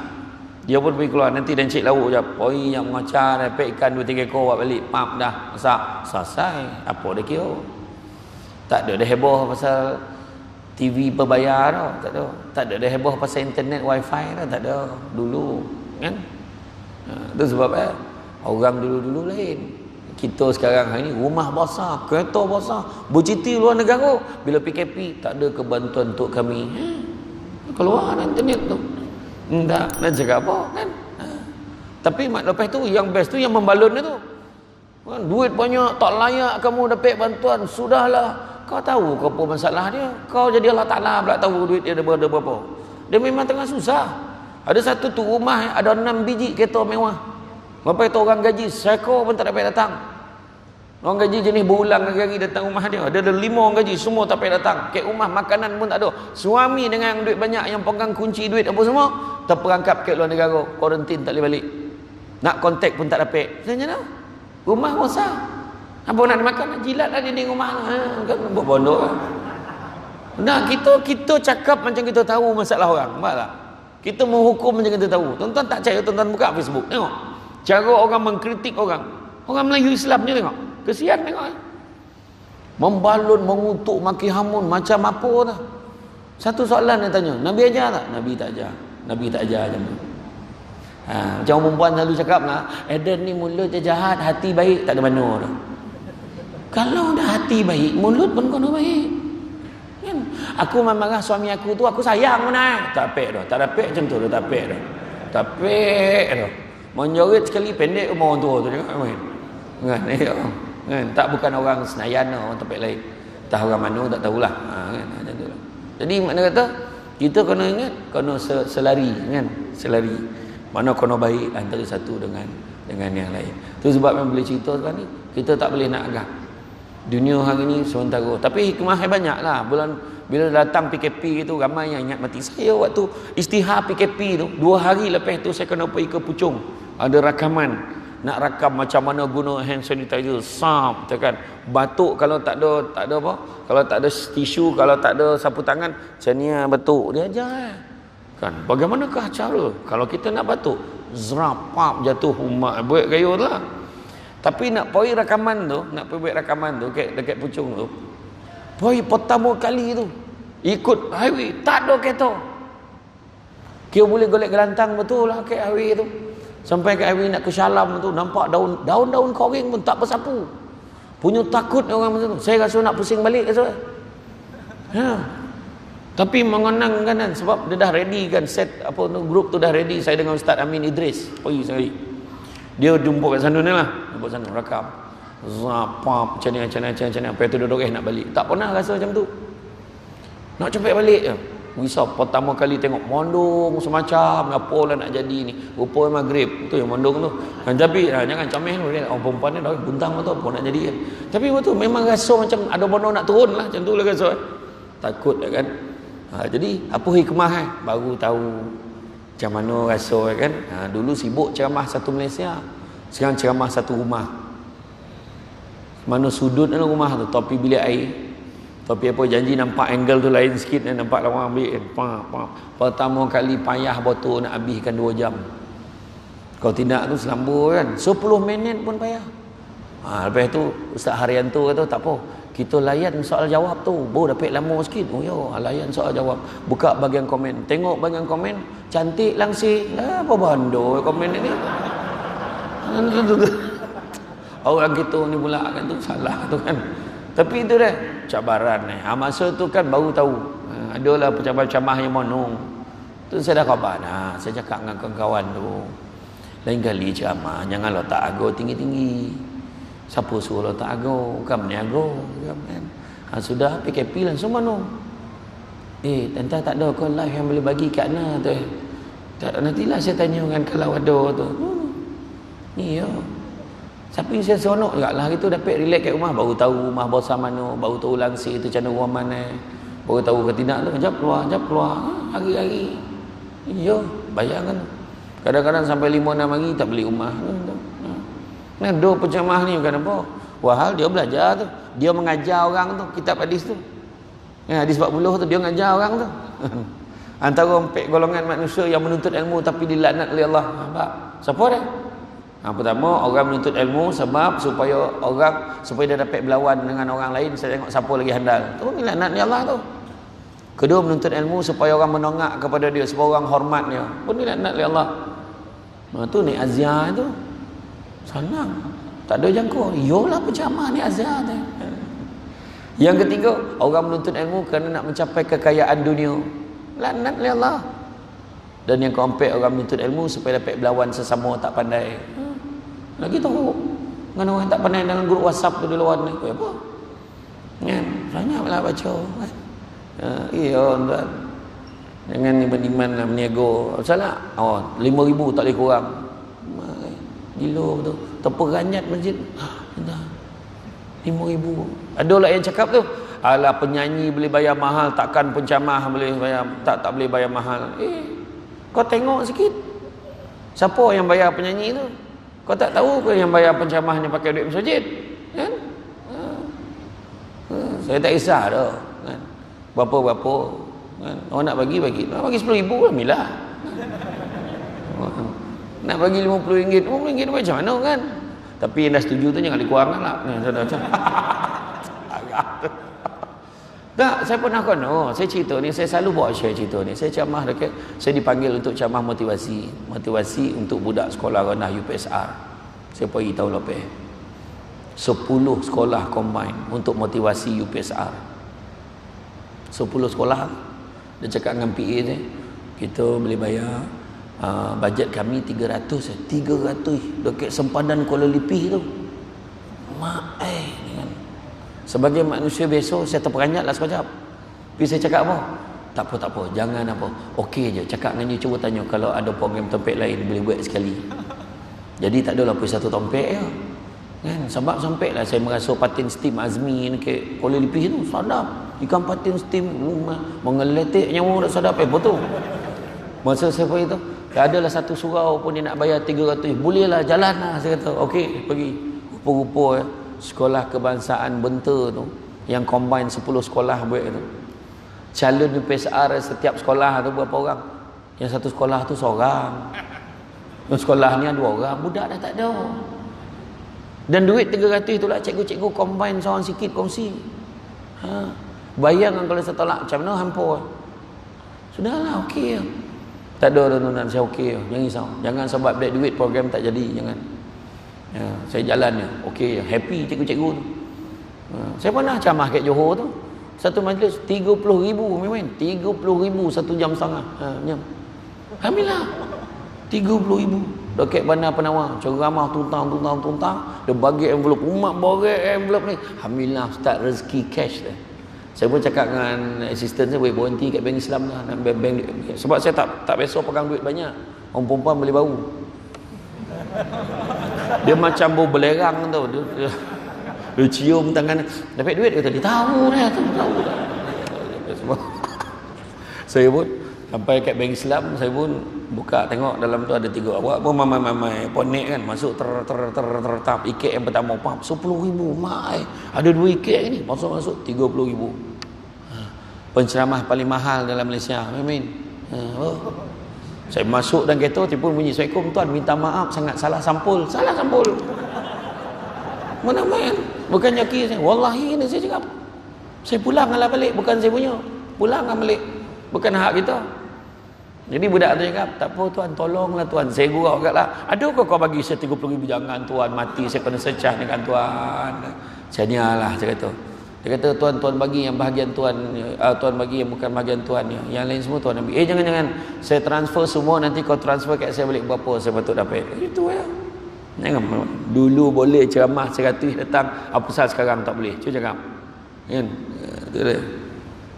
Dia pun pergi keluar, nanti dan cik lauk je. Poi yang mengacar, dapat ikan 2-3 ekor buat balik. Pap dah, masak. Selesai. Apa dia kira? Tak ada dah heboh pasal TV berbayar tau, tak ada. Tak ada dah heboh pasal internet wifi dah, tak ada dulu kan. Itu sebab orang dulu-dulu lain. Kita sekarang hari ni rumah besar, kereta besar, bercuti luar negara. Bila PKP tak ada kebantuan untuk kami. Keluar internet tu. Tak nak cakap apa kan. Tapi lepas tu yang best tu yang membalun tu. Kan, duit banyak tak layak kamu dapat bantuan. Sudahlah. Kau tahu ke apa masalah dia? Kau jadi Allah Ta'ala pula tahu duit dia ada berapa. Dia memang tengah susah. Ada satu tu rumah ada 6 biji kereta mewah. Lepas tu orang gaji seko pun tak dapat datang. Orang gaji jenis berulang hari datang rumah dia. Ada 5 orang gaji semua tak dapat datang. Kek rumah makanan pun tak ada. Suami dengan duit banyak yang pegang kunci duit apa semua terperangkap ke luar negara. Kuarantin tak boleh balik. Nak kontak pun tak dapat. Macam mana? Rumah besar. Apa nak makan? Jilatlah dinding rumah. Kan buat pondok. Nah, kita cakap macam kita tahu masalah orang. Nampak tak? Kita menghukum macam kita tahu. Tuan-tuan tak percaya, tuan-tuan buka Facebook. Tengok. Cara orang mengkritik orang. Orang Melayu Islam je tengok. Kesian tengok. Membalun, mengutuk, maki hamun. Macam apa dah. Satu soalan dia tanya. Nabi ajar tak? Nabi tak ajar. Nabi tak ajar macam tu. Macam perempuan selalu cakap lah. Eden ni mulut je jahat, hati baik. Tak ada mana dah. Kalau dah hati baik, mulut pun kena baik. Kan? Aku marah suami aku tu, aku sayang mana? Tak pek dah. Tak dapat macam tu dah. Tak pek dah. Tak pek dah. Menjorit sekali pendek umur orang tua tu jangan main. Kan? Tak bukan orang Senayan orang tempat lain. Tak orang mana tak tahulah. Kan? Macam tu lah. Jadi makna kata kita kena ingat kena selari kan? Selari. Mana kena baik antara satu dengan yang lain. Tu sebab yang boleh cerita sekarang ni kita tak boleh nak agak. Dunia hari ni sementara. Tapi hikmah banyaklah. Bila datang PKP itu ramai yang ingat mati. Saya waktu istihar PKP tu 2 hari lepas tu saya kena pergi ke Puchong. Ada rakaman. Nak rakam macam mana guna hand sanitizer. Kan. Batuk kalau tak ada apa? Kalau tak ada tisu, kalau tak ada sapu tangan, macam ni batuk. Dia ajar. Kan. Bagaimanakah cara? Kalau kita nak batuk, zrapap jatuh umat buat gaya tu lah. Tapi nak pergi rakaman tu, dekat Puchong tu. Pergi pertama kali tu ikut highway, tak ada kereta. Kira boleh golek gelantang betul lah kat highway tu. Sampai kat highway nak ke Shalam tu nampak daun-daun kering pun tak bersapu. Punya takut orang macam tu. Saya rasa nak pusing balik rasa. Tapi mengenang kan sebab dia dah ready kan set apa tu grup tu dah ready. Saya dengan Ustaz Amin Idris pergi sekali. Dia jumpa kat sana ni lah. Jumpa sana rakam. Zapap macam ni. Apa tu duduk nak balik. Tak pernah rasa macam tu. Nak cepat balik je. Risau pertama kali tengok mondong semacam apa lah nak jadi ni. Rupa maghrib tu yang mondong tu. Kan tapi jangan comel dia orang perempuan ni dah buntang betul apa nak jadi kan. Tapi betul memang rasa macam ada benda nak turun lah macam tu lah rasa. Takut kan. Jadi apa hikmah baru tahu macam mana rasa kan. Dulu sibuk ceramah satu Malaysia. Sekarang ceramah satu rumah. Mana sudut dalam rumah tu topi bilik air. Tapi apa janji nampak angle tu lain sikit dan nampak orang ambil pertama kali payah botol nak habiskan 2 jam. Kalau tidak tu selambur kan 10 minit pun payah. Lepas tu Ustaz Haryanto kata tak apa, kita layan soal jawab tu baru dapat lama sikit. Oh ya, layan soal jawab. Buka bahagian komen, tengok bahagian komen cantik langsir. Apa bandar komen ni. Orang kita ni pula kan tu salah tu kan. Tapi itu dah cabaran ni. Masa tu kan baru tahu. Adalah pencamah-camah yang monong. Tu saya dah khabar. Saya cakap dengan kawan-kawan tu. Lain kali ceramah jangan letak ago tinggi-tinggi. Siapa suruh letak ago? Bukan meniago. Kan? Sudah PKP langsung monong. Tentang tak ada ke live yang boleh bagi kat mana tu. Nantilah saya tanya kan kalau ada tu. Ni ya. Tapi saya seronok juga lah itu dapat relax kat rumah. Baru tahu rumah bosah mana. Baru tahu langsir itu macam rumah mana. Baru tahu ke tidak tu. Jap keluar. Hari-hari. Ya, bayangkan. Kadang-kadang sampai 5-6 hari tak beli rumah. Nah, dua pencamah ni bukan apa. Wahal dia belajar tu. Dia mengajar orang tu. Kitab hadis tu. Hadis 40 tu. Dia mengajar orang tu. Antara 4 golongan manusia yang menuntut ilmu tapi dilaknat oleh Allah. Nampak? Siapa dia? Pertama, orang menuntut ilmu sebab supaya dia dapat berlawan dengan orang lain. Saya tengok siapa lagi handal. Tu laknat ni Allah tu. Kedua, menuntut ilmu supaya orang menongak kepada dia, supaya orang hormat dia. Pun ni nak oleh Allah. Tu ni Azhar tu. Senang. Tak ada jangkau. Yolah penceramah ni Azhar tu. Yang ketiga, orang menuntut ilmu kerana nak mencapai kekayaan dunia. Laknat oleh Allah. Dan yang keempat, orang menuntut ilmu supaya dapat berlawan sesama tak pandai. Lagi teruk. Dengan orang tak pandai dalam grup WhatsApp tu di luar ni. Apa? Kan? Banyaklah baca. Kan? Iya tuan. Jangan iman-iman lah meniaga. Salah. 5,000 tak boleh kurang. Gila betul. Terperanyat masjid. 5,000. Ada lah yang cakap tu, alah penyanyi boleh bayar mahal, takkan pencamah boleh bayar, tak boleh bayar mahal. Kau tengok sikit. Siapa yang bayar penyanyi tu? Kau tak tahu ke yang bayar pencamahnya pakai duit masjid? Kan? Saya tak kisah dah. Kan? Berapa-berapa. Kan? Orang nak bagi, nak bagi 10,000 lah, milah. Nak bagi RM50, RM50 macam mana kan? Tapi yang dah setuju tu jangan dikurangkan lah. Tak, saya pernah saya cerita ni, saya selalu buat share cerita ni. Saya ceramah dekat, saya dipanggil untuk ceramah motivasi untuk budak sekolah rendah UPSR. Saya pergi tahun lepas. 10 sekolah combine untuk motivasi UPSR. 10 sekolah. Dia cakap dengan PA dia, kita boleh bayar bajet kami 300 dekat sempadan Kuala Lipih tu. Sebagai manusia biasa, saya terperanjat lah sekejap. Tapi saya cakap apa? Tak apa, jangan apa. Okey je, cakap dengan dia, cuba tanya kalau ada program tempat lain boleh buat sekali. Jadi tak adalah pergi satu tempat je. Kan? Sebab sampai lah saya merasa patin steam Azmi dekat Kuala Lipih tu sadap. Ikan patin steam mengeletik nyawa dah sadap. Betul. Masa saya pergi tu, tak adalah satu surau pun dia nak bayar 300. Bolehlah, jalan lah. Saya kata, okey, pergi. Rupa-rupa sekolah kebangsaan Benta tu, yang combine 10 sekolah buat tu. Calon UPSR setiap sekolah tu berapa orang? Yang satu sekolah tu seorang. Yang sekolah ni ada 2 orang. Budak dah tak ada. Dan duit 300 tu lah cikgu-cikgu combine seorang sikit kongsi. Bayangkan kalau saya tolak, macam mana hampa? Sudahlah, okey. Tak ada tuan-tuan, saya okey. Jangan risau. Jangan sebab duit program tak jadi, jangan. Saya jalan je. Okey, happy cikgu-cikgu tu. Saya pernah ceramah kat Johor tu. Satu majlis 30,000 main. 30,000 1 jam setengah. Alhamdulillah. 30,000 dekat Bandar Penawar. Ceramah tuntang. Dia bagi envelope. Umat borek envelope ni. Alhamdulillah Ustaz, rezeki cash dah. Saya pun cakap dengan asisten saya, boleh berhenti kat bank Islam lah. Bank, sebab saya tak biasa pegang duit banyak. Orang perempuan boleh bau. Dia macam bau belerang tau. Dia cium tangan. Dapat duit kata dia tahu dah. Saya pun sampai kat bank Islam, saya pun buka tengok dalam tu ada 3 awak pun mamai ponek kan, masuk tap ikat yang pertama 10,000 mai. Ada 2 ikat ni, masuk 30,000. Penceramah paling mahal dalam Malaysia. Amin. Saya masuk dan kereta, tiba bunyi, "Assalamualaikum tuan, minta maaf sangat salah sampul." Mana main? Bukan nyaki saya. Wallahi ni saya cakap. Saya pulanglah balik, bukan saya punya. Pulanglah balik. Bukan hak kita. Jadi budak tu cakap, "Tak apa tuan, tolonglah tuan." Saya gurau agaklah. "Adakah kau bagi saya 30,000?" "Jangan tuan, mati saya kena secah dengan tuan." Saya nialah, saya kata. Dia kata, tuan bagi yang bahagian tuan, tuan bagi yang bukan bahagian tuan ya. Yang lain semua tuan ambil. Jangan. Saya transfer semua, nanti kau transfer kat saya balik berapa saya patut dapat. Itu ya. Jangan. Dulu boleh ceramah 100 datang, apa pasal sekarang tak boleh? Cuba cakap. Kan? Itu dia.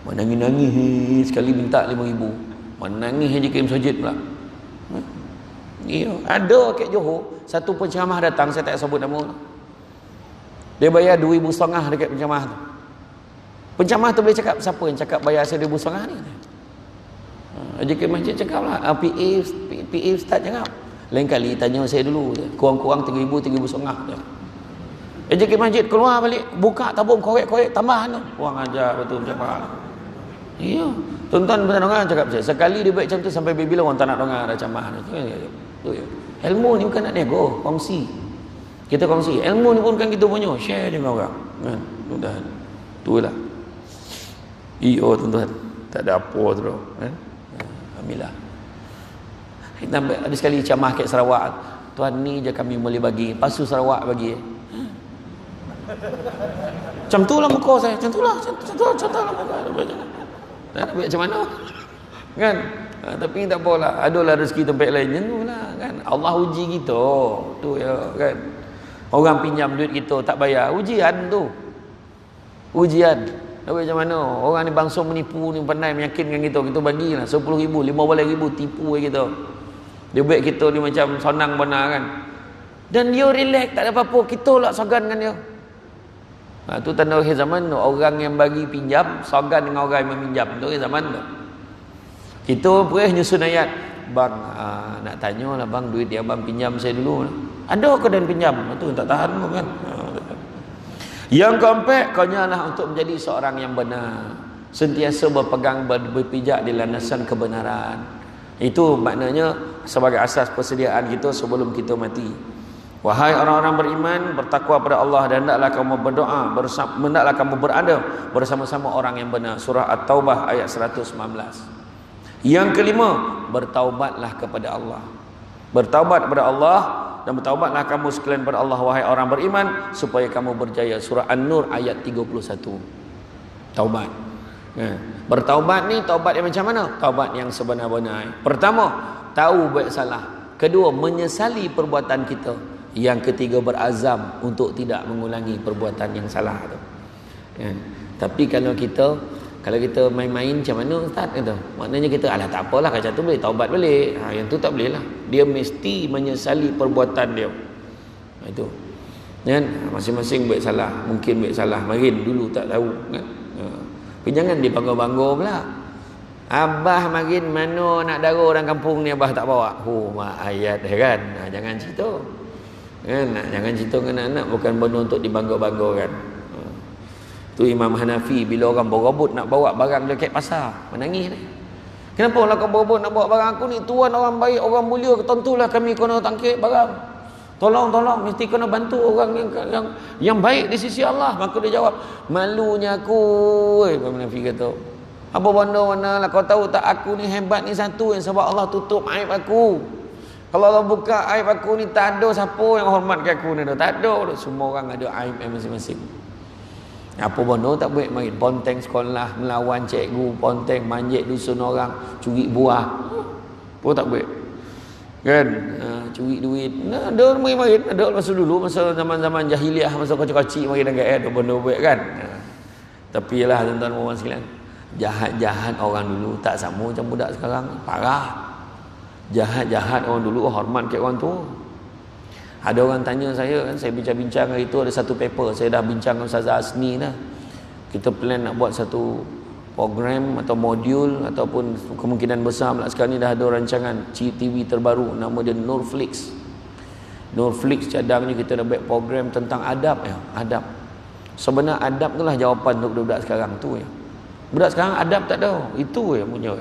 Menangis sekali minta 5,000. Menangis je kirim masjid pula. Ya, ada kat Johor, satu penceramah datang, saya tak sebut nama. Dia bayar 2,500 dekat penceramah tu. Penceramah tu boleh cakap, siapa yang cakap bayar saya 2,500 ni? JK Masjid cakap lah, PA Ustaz cakap. Lain kali tanya saya dulu, kurang-kurang 3,000, 3,500 je. JK Masjid keluar balik, buka tabung, korek-korek, tambahan tu. Kurang ajar betul macam mana. Ya, tuan-tuan pernah dengar cakap saya, sekali dia buat macam tu sampai bila orang tak nak dengar dah ceramah tu. Ilmu ni bukan nak nego, kongsi. Kita kongsi. Ilmu ni pun bukan kita punya, share dengan orang. Kan? Mudah. Itulah. Tuan-tuan. Tak ada apa tu kan. Alhamdulillah. Kita ada sekali ceramah kat Sarawak, tuan ni je kami boleh bagi, pasu Sarawak bagi. Macam tu lah muka saya, macam tu lah muka. Tak nak macam mana kan. Tapi tak apalah, adalah rezeki tempat lain je lah kan. Allah uji kita tu ya kan. Orang pinjam duit kita tak bayar, ujian tu. Ujian. Tapi macam mana? Orang ni bangsa menipu ni, pandai meyakinkan kita bagilah 10,000, 15,000 tipu kita. Dia buat kita ni macam sonang benar kan. Dan dia relax, tak ada apa-apa, kita lah sogan dengan dia. Tu tanda akhir zaman tu, orang yang bagi pinjam sogan dengan orang yang meminjam. Tu akhir zaman tu. Kita boleh nyusun ayat, bang nak tanya lah bang, duit dia abang pinjam saya dulu. Ada ke dan pinjam? Tu tak tahan pun kan. Yang keempat, kau nyalah untuk menjadi seorang yang benar, sentiasa berpegang berpijak di landasan kebenaran. Itu maknanya sebagai asas persediaan kita sebelum kita mati. Wahai orang-orang beriman, bertakwa pada Allah, dan hendaklah kamu berdoa hendaklah kamu berada bersama-sama orang yang benar. Surah At-Taubah ayat 119. Yang kelima, bertaubatlah kepada Allah. Bertaubat kepada Allah, dan bertaubatlah kamu sekalian kepada Allah wahai orang beriman, supaya kamu berjaya. Surah An-Nur ayat 31. Taubat. Bertaubat ni taubat yang macam mana? Taubat yang sebenar-benar. Pertama, tahu baik salah. Kedua, menyesali perbuatan kita. Yang ketiga, berazam untuk tidak mengulangi perbuatan yang salah tu. Tapi kalau kita main-main macam mana Ustaz kata? Maknanya kita tak apalah, macam tu boleh taubat balik. Yang tu tak boleh lah. Dia mesti menyesali perbuatan dia. Itu. Kan? Masing-masing buat salah. Mungkin buat salah marin dulu tak tahu kan. Tapi jangan dibangga-bangga pula. Abah marin mana nak dara orang kampung ni abah tak bawa. Mak ayat kan. Jangan cerita. Kan? Jangan cerita dengan anak-anak, bukan benda untuk dibangga-banggakan. Tu Imam Hanafi bila orang berebut nak bawa barang dekat pasar, menangis dia. Kenapa lah kau berebut nak bawa barang aku ni? Tuan orang baik, orang mulia, tentulah kami kena tangkap barang. Tolong, mesti kena bantu orang yang baik di sisi Allah. Maka dia jawab, malunya aku. Imam Hanafi kata, apa benda-benda lah, kau tahu tak aku ni hebat ni satu yang sebab Allah tutup aib aku. Kalau Allah buka aib aku ni, tak ada siapa yang hormatkan aku ni. Tak ada. Semua orang ada aib masing-masing. Apa benda tak boleh main ponteng sekolah, melawan cikgu, ponteng manjat dusun orang, curi buah. Pun tak boleh. Kan? Curi duit. Ada main-main. Ada masa dulu, masa zaman-zaman jahiliah, masa kocik-kocik main dengan ada benda buat kan. Tapi yalah tuan-tuan puan sekalian, jahat-jahat orang dulu tak sama macam budak sekarang. Parah. Jahat-jahat orang dulu hormat kat orang tua. Ada orang tanya saya kan, saya bincang-bincang hari itu, ada satu paper saya dah bincang dengan Ustazah Asni dah. Kita plan nak buat satu program atau modul, ataupun kemungkinan besar sekarang ni dah ada rancangan TV terbaru, nama dia Nurflix. Nurflix cadangnya kita dah buat program tentang adab ya, adab. Sebenarnya adab itulah jawapan untuk budak sekarang tu ya. Budak sekarang adab tak ada, itu ya punya.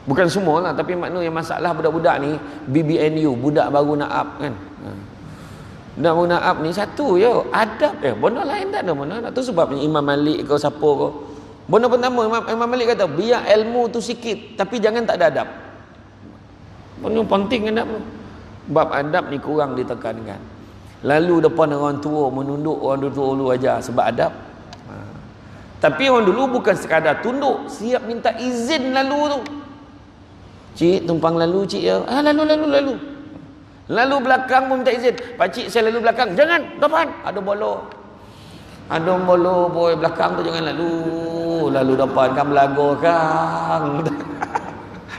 Bukan semua lah, tapi maknanya masalah budak-budak ni BBNU, budak baru naap kan. Budak baru naap ni satu je, adab benda lain tak ada mana. Tu sebabnya Imam Malik kau siapa kau. Benda pertama Imam Malik kata, biar ilmu tu sikit tapi jangan tak ada adab. Benda penting adab tu. Bab adab ni kurang ditekankan. Lalu depan orang tua menunduk orang tua dulu aja sebab adab. Tapi orang dulu bukan sekadar tunduk, siap minta izin lalu tu. Cik tumpang lalu cik ya. Lalu. Lalu belakang pun minta izin. Pakcik saya lalu belakang. Jangan, depan. Ada bolo. Ada bolo boy belakang tu jangan lalu. Lalu depan kan belaga kan.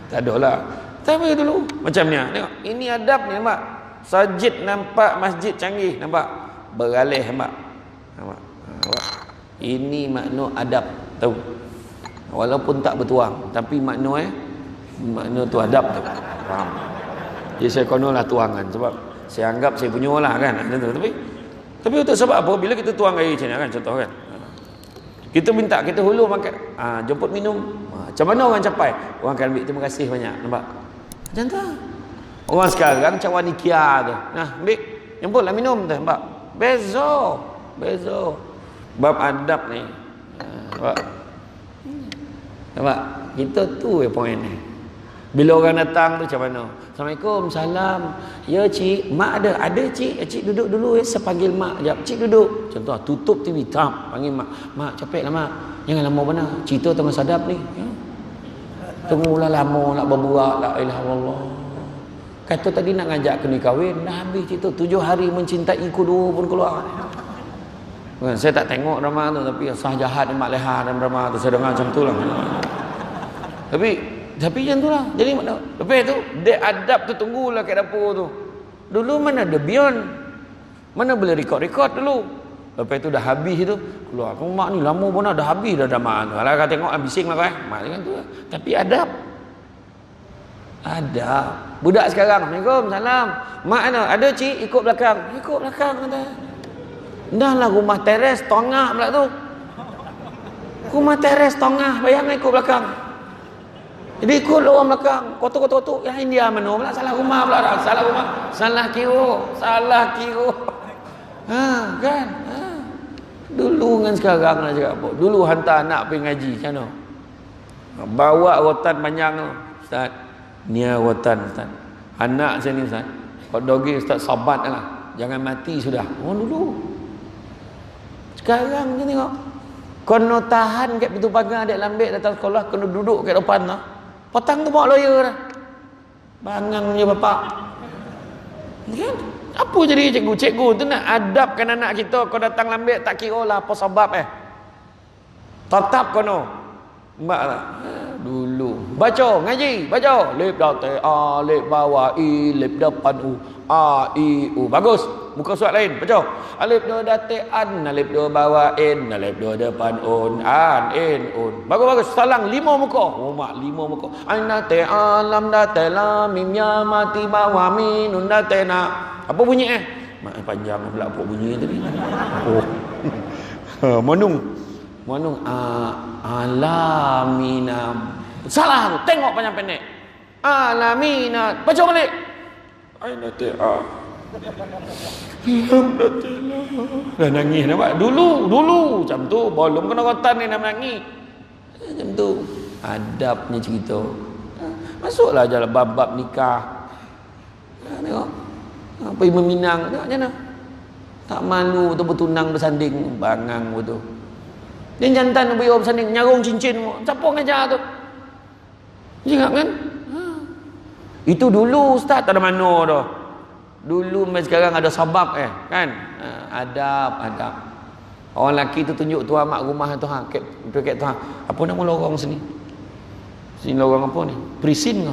Tak ada lah. Tapi dulu macam ni. Tengok. Ini adab ni nampak. Sajid nampak masjid canggih nampak. Beralih nampak. Nampak. Ini makna adab. Tahu. Walaupun tak bertuang, tapi makna tu adab tu. Faham? Jadi saya konolah tuangan sebab saya anggap saya punya lah kan. Tapi untuk sebab apa? Bila kita tuang air macam ni kan, contoh kan. Kita minta, kita hulur makan, jemput minum. Macam mana orang capai? Orang akan ambil terima kasih banyak. Nampak? Macam tu. Orang sekarang macam wanikia tu. Nah, ambil, jemputlah minum tu. Nampak? Bezo. Bab adab ni. Nampak? Nampak? Kita tu poin ni. Bila orang datang tu macam mana? Assalamualaikum, salam. Ya cik, mak ada. Ada cik. Cik duduk dulu ya. Saya panggil mak. Sekejap. Cik duduk. Contoh, tutup TV. Tam. Panggil mak. Mak, capek lah mak. Jangan lama mana. Cerita tengah sadap ni. Ya. Tunggulah lama nak berbuat. La ilaha illallah. Kata tadi nak ngajak kena kahwin. Dah habis cerita. 7 hari mencintai kedua pun keluar. Saya tak tengok drama tu. Tapi Sah Jahat dan Mak Leha dan drama tu. Saya dengar macam tu lah. Tapi macam tu lah. Jadi lepas tu dia adab tu, tunggulah kat dapur tu. Dulu mana ada Beyond, mana boleh rekod dulu. Lepas tu dah habis tu keluar. Kau mak ni lama pun dah habis dah drama tu. Alah kau tengok bising lah kan. Mak kan tu lah. Tapi adab. Budak sekarang, Assalamualaikum, salam. Mak mana? Ada cik, ikut belakang. Ikut belakang kata. Dah lah rumah teres tengah pula tu. Rumah teres tengah, bayangkan ikut belakang. Jadi ikut orang belakang, kotor-kotor. Yang India mana pula, salah rumah pula dah. Salah rumah, salah kira. Kan? Dulu dengan sekarang nak cakap apa? Dulu hantar anak pergi ngaji, macam mana? Bawa rotan panjang tu. Ustaz, ni rotan Ustaz. Anak saya ni Ustaz. Kalau dogi Ustaz sabat lah. Jangan mati sudah. Oh dulu. Sekarang ni tengok. Kena tahan kat pintu pagar adik lambik datang sekolah, kena duduk kat depan lah. Petang tu bawa lawyer dah. Bangang je bapak. Kan? Apa jadi cikgu? Cikgu tu nak adabkan anak kita. Kau datang lambik tak kira lah apa sebab tetap kono. Mbak lah. Dulu. Baca, ngaji, baca. Lip date A, lip bawah I, lip depan U. A, I, U. Bagus. Muka surat lain, baca. Alif dua date an, alif dua bawah in, alif dua depan un, an, in, un. Bagus-bagus. Salang 5 muka. Oh mak, 5 muka. Ain date alam date lam, mim ya mati bawah min, un date na. Apa bunyi Mak panjang pula apa bunyi tadi. Oh. Monung. Alamina. Salah tu. Tengok panjang pendek. Alamina. Baca balik. Ain date a. Dah nangis nampak. Dulu macam tu. Belum kena rotan ni nak menangis. Macam tu. Adabnya cerita. Masuklah jalan bab-bab nikah. Tengok. Apa yang meminang. Tengok macam mana. Tak malu tu bertunang bersanding. Bangang betul. Dia jantan beliau bersanding. Nyarung cincin. Siapa ngajar tu? Ingat kan? Itu dulu Ustaz. Tak ada mana dah. Dulu sampai sekarang ada sabab kan? Adab. Orang lelaki tu tunjuk tuan mak rumah tuan. Kat tuan. Apa nama lorong sini? Sini lorong apa ni? Prisin ke?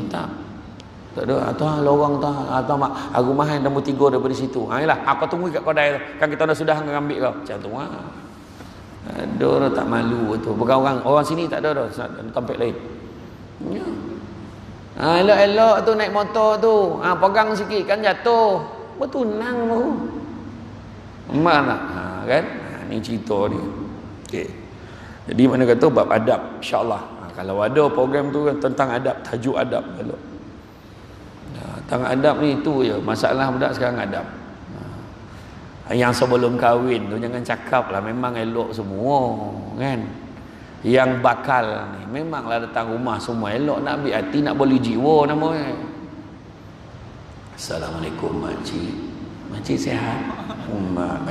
Tak ada. Tuan lorong tuan. Tuan mak rumah yang nombor 3 daripada situ. Yalah, apa tunggu kat kedai tu. Kan kita dah sudah ngambil kau. Macam tu ada orang tak malu tu. Bukan orang sini tak ada dah. Tempat lain. Ya. Elok-elok tu naik motor tu. Pegang sikit kan jatuh. Bertunang tu. Mana? Kan? Ni cerita ni. Okey. Jadi mana kata bab adab, insya-Allah. Kalau ada program tu kan tentang adab, tajuk adab elok. Tentang adab ni tu je. Masalah budak sekarang adab. Yang sebelum kahwin tu jangan cakap lah, memang elok semua kan. Yang bakal ni memanglah datang rumah semua elok, nak ambil hati, nak boleh jiwa namanya. Assalamualaikum makcik. Makcik sihat? Mak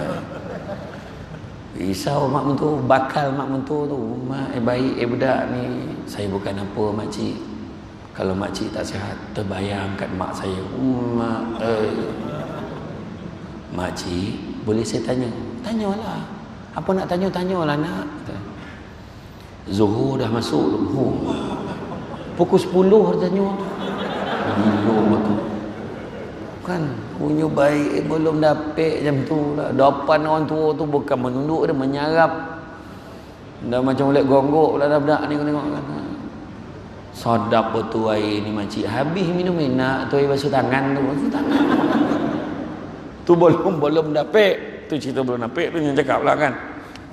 risau mak mentua, bakal mak mentua tu. Mak baik budak ni. Saya bukan apa makcik. Kalau makcik tak sihat, terbayang kat mak saya. Mak makcik, boleh saya tanya? Tanyalah. Apa nak tanya, tanyalah nak. Zuhur dah masuk belum? Pukul 10 dia tanya. Gila betul. Kan punya baik belum dapat jam tu lah. Depan orang tua tu bukan menunduk, dia menyarap. Dah macam ulat gonggok pula dah budak ni, kau tengok kan. Sedap betul air ni makcik. Habis minum nak tu air basuh tangan tu. Basuh tangan. Tu belum dapat. Tu cerita belum dapat tu yang cakap lah kan.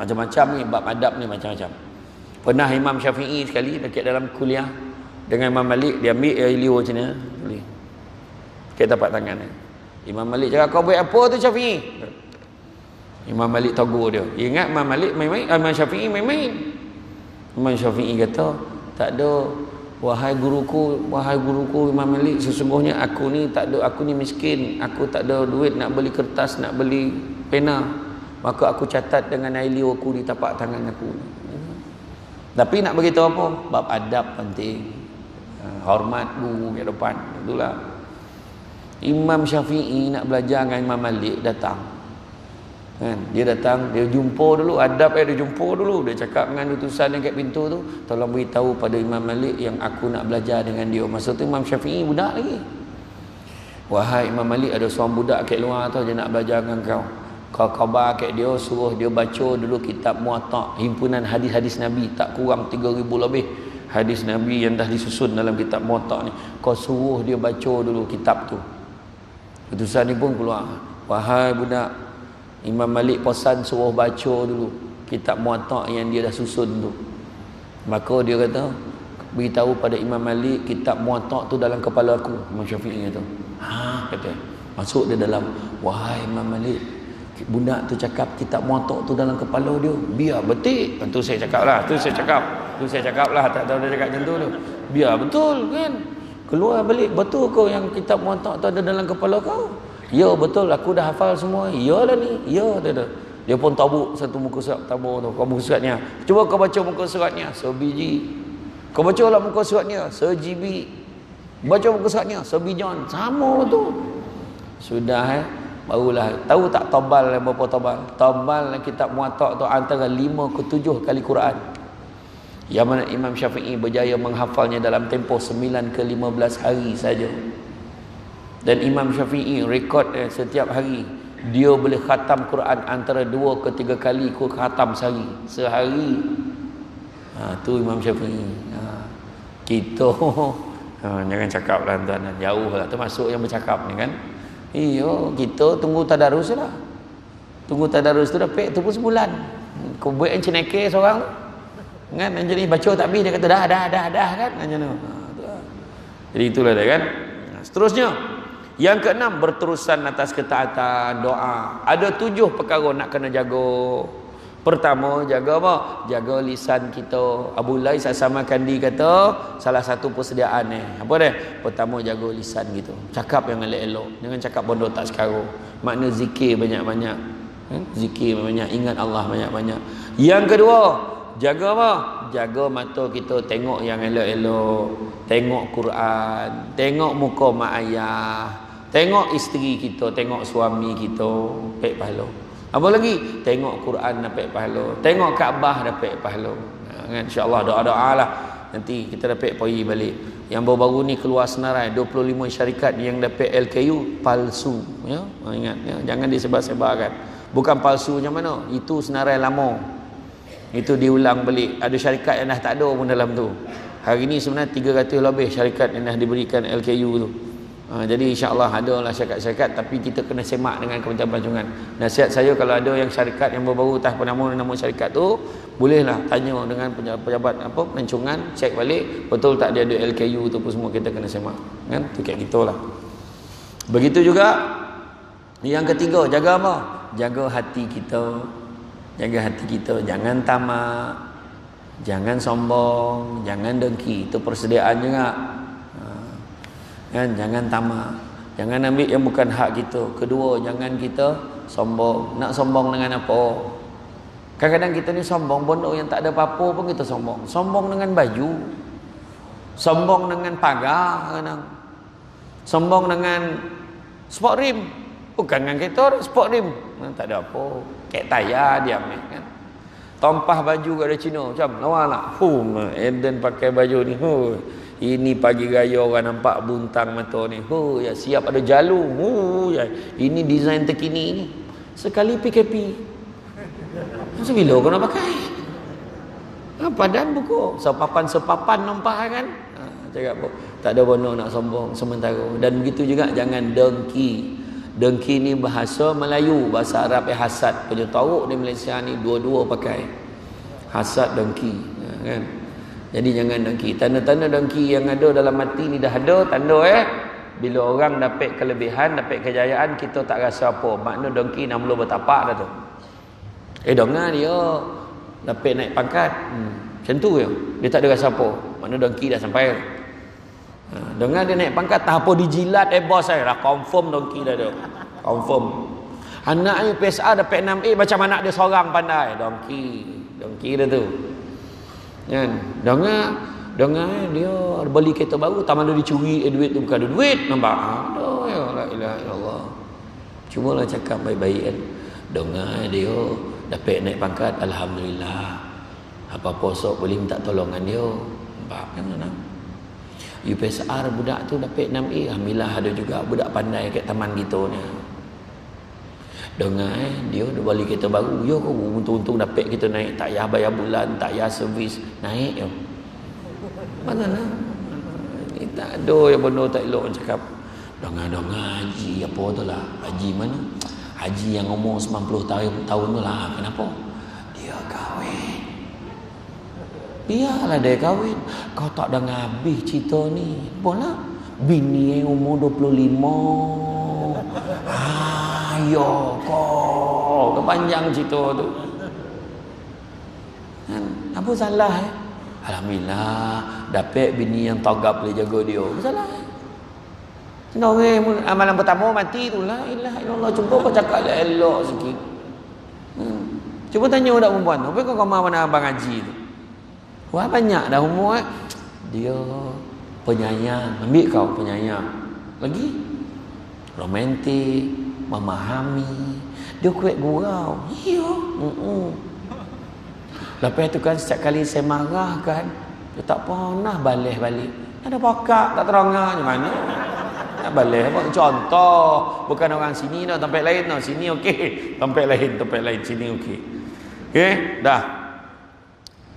Macam-macam ni bab adab ni macam-macam. Pernah Imam Syafi'i sekali dekat dalam kuliah dengan Imam Malik, dia ambil air liur macam ni. Boleh. Dekat tapak tangan ni. Imam Malik cakap, kau buat apa tu Syafi'i? Imam Malik tegur dia. Ingat Imam Malik main-main, Imam Syafi'i main-main. Imam Syafi'i kata, Tak ada. Wahai guruku Imam Malik, sesungguhnya aku ni tak ada, aku ni miskin, aku tak ada duit nak beli kertas, nak beli pena, maka aku catat dengan air liur aku di tapak tangan aku. Tapi nak beritahu apa? Bab adab penting. Hormat guru kat depan. Itulah. Imam Syafi'i nak belajar dengan Imam Malik datang. Kan? Dia datang, dia jumpa dulu, adab dia jumpa dulu. Dia cakap dengan utusan yang kat pintu tu, tolong beritahu pada Imam Malik yang aku nak belajar dengan dia. Masa tu Imam Syafi'i budak lagi. Wahai Imam Malik, ada seorang budak kat luar tu, dia nak belajar dengan kau. Kau khabar kat dia, suruh dia baca dulu kitab Muwatta', himpunan hadis-hadis Nabi, tak kurang 3,000 lebih hadis Nabi yang dah disusun dalam kitab Muwatta' ni. Kau suruh dia baca dulu kitab tu. Utusan ni pun keluar. Wahai budak, Imam Malik pesan suruh baca dulu kitab Muwatta' yang dia dah susun tu. Maka dia kata, beritahu pada Imam Malik kitab Muwatta' tu dalam kepala aku. Imam Syafi'i kata. Kata. Masuk dia dalam, wahai Imam Malik, budak tu cakap kitab Muwatta' tu dalam kepala dia. Biar betul. Tu saya cakap lah. Tu saya cakap lah. Tak tahu dia cakap macam tu. Biar betul kan. Keluar balik. Betul kau yang kitab Muwatta' tu ada dalam kepala kau? Ya betul. Aku dah hafal semua. Ya lah ni. Ya. Dia pun tabuk satu muka surat. Tabuk tu. Kau muka suratnya. Cuba kau baca muka suratnya. Sebiji. Kau baca lah muka suratnya. Sejibi. Baca muka suratnya. Sebijan. Sama tu. Sudah barulah tahu tak tebal berapa tebal? Tebal kitab Muwatta' tu antara 5 ke 7 kali Quran. Yang mana Imam Syafi'i berjaya menghafalnya dalam tempoh 9 ke 15 hari saja. Dan Imam Syafi'i rekod setiap hari dia boleh khatam Quran antara 2 ke 3 kali khatam sehari. Tu Imam Syafi'i. Kita jangan cakap lah tuan, jauh lah, termasuk yang bercakap ni kan. Iyo, kita tunggu tadarus lah. Tunggu tadarus tu dapat tu pun sebulan. Kau buat yang ceneke seorang kan, jadi baca tak habis dia kata dah kan macam tu. Jadi itulah dia kan. Seterusnya yang keenam, berterusan atas ketaatan doa. Ada 7 perkara nak kena jaga. Pertama, jaga apa? Jaga lisan kita. Abu Lais As-Samarkandi kata salah satu persediaan apa dia? Pertama, jaga lisan kita. Cakap yang elok-elok. Jangan cakap bodoh tak sekarang. Makna zikir banyak-banyak. Zikir banyak, ingat Allah banyak-banyak. Yang kedua, jaga apa? Jaga mata kita, tengok yang elok-elok. Tengok Quran, tengok muka mak ayah, tengok isteri kita, tengok suami kita, dapat pahala. Apa lagi? Tengok Quran dapat pahala. Tengok Kaabah dapat pahala. Kan insya-Allah doa-doa lah. Nanti kita dapat pergi balik. Yang baru-baru ni keluar senarai 25 syarikat yang dapat LKU palsu, ya. Ingat ya, jangan disebar-sebarkan. Bukan palsu macam mana? Itu senarai lama. Itu diulang balik. Ada syarikat yang dah tak ada pun dalam tu. Hari ni sebenarnya 300 lebih syarikat yang dah diberikan LKU tu. Jadi insya-Allah ada lah syarikat-syarikat, tapi kita kena semak dengan Kementerian Pelancongan. Nasihat saya, kalau ada yang syarikat yang baru-baru tak apa nama syarikat tu, bolehlah tanya dengan pejabat pelancongan, cek balik betul tak dia ada LKU tu pun, semua kita kena semak kan. Tu kayak gitulah. Begitu juga yang ketiga, jaga apa? Jaga hati kita. Jaga hati kita, jangan tamak, jangan sombong, jangan dengki. Itu persediaan juga. Kan, jangan tamak, jangan ambil yang bukan hak kita. Kedua, jangan kita sombong. Nak sombong dengan apa? Kadang-kadang kita ni sombong benda yang tak ada apa-apa pun kita sombong. Sombong dengan baju, sombong dengan pagar, kadang sombong dengan sport rim. Bukan dengan kereta, sport rim tak ada apa, kek tayar dia ambil kan. Tompah baju kat ada Cina macam lawa lah. Eden pakai baju ni. Ini pagi raya orang nampak buntang mata ni. Ya siap ada jalu. Ya, ini design terkini ni. Sekali PKP. Masa bila kau nak pakai? Padan buku. Sepapan nampak kan? Cakap apa? Tak ada benda nak sombong sementara. Dan begitu juga jangan dengki. Dengki ni bahasa Melayu, bahasa Arab hasad. Penyetaruk di Malaysia ni dua-dua pakai. Hasad, dengki, kan? Jadi jangan dengki. Tanda-tanda dengki yang ada dalam hati ni dah ada tanda bila orang dapat kelebihan, dapat kejayaan, kita tak rasa apa. Makna dengki nak mula bertapak dah tu. Dengar dia dapat naik pangkat. Macam tu je. Dia tak ada rasa apa. Mana dongki dah sampai. Dengar dia naik pangkat, tak apa dijilat bos saya. Dah confirm dongki dah dia. Confirm. Anaknya PSA dapat 6A, macam anak dia seorang pandai. Dongki dah tu. Kan? Dengar dia beli kereta baru, tak mana dicuri duit tu, bukan ada duit. Nampak? Aduh, ya la ilaha illallah. Cubalah cakap baik-baik kan. Dengar dia dapat naik pangkat, alhamdulillah. Apa-apa sok boleh minta tolongan dia. Nampak kan mana? UPSR budak tu dapat 6A, alhamdulillah ada juga budak pandai kat taman kita ni. Dengar dia dah beli kereta baru. Ya kau untung-untung dapat kita naik, tak payah bayar bulan, tak payah servis, naik je. Mana nak? Ni tak ada yang benda tak elok cakap. Dengar haji apa tu lah. Haji mana? Haji yang umur 90 tahun tu lah. Kenapa? Dia kahwin. Biarlah dia kahwin. Kau tak dengar habis cerita ni. Bola bini yang umur 25. Ayo kau kepanjang cerita tu. Apa salah Alhamdulillah dapat bini yang tagap boleh jaga dia. Apa salah amalan pertama mati tu la ilaha illallah. Cuba kau cakap elok sikit. Cuba tanya budak perempuan tu, apa kau mana abang haji tu? Wah banyak dah umur dia penyayang, ambil kau penyayang. Lagi romantik, memahami, dia kuat gurau. Ya. Lepas tu kan setiap kali saya marah kan, dia tak pernah balik. Ada pakak tak terangnya mana? Tak balik apa contoh, bukan orang sini dah, tempat lain dah. Sini okey, tempat lain sini okey. Okey, dah.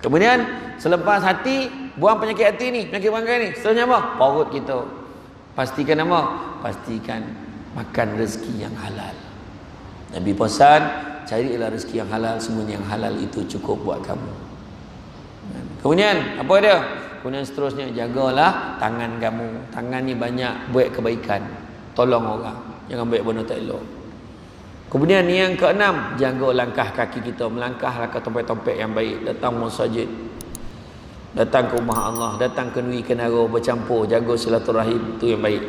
Kemudian selepas hati, buang penyakit hati ni, penyakit bangkai ni. Seterusnya apa? Perut kita. Pastikan apa? Pastikan makan rezeki yang halal. Nabi pesan, carilah rezeki yang halal, semuanya yang halal itu cukup buat kamu. Kemudian apa dia? Kemudian seterusnya, jagalah tangan kamu. Tangan ni banyak buat kebaikan, tolong orang, jangan buat benda tak elok. Kemudian yang keenam, jaga langkah kaki kita, melangkahlah ke tempat-tempat yang baik, datang masjid, datang ke rumah Allah, datang ke negeri kenara bercampur, jaga silaturahim, itu yang baik.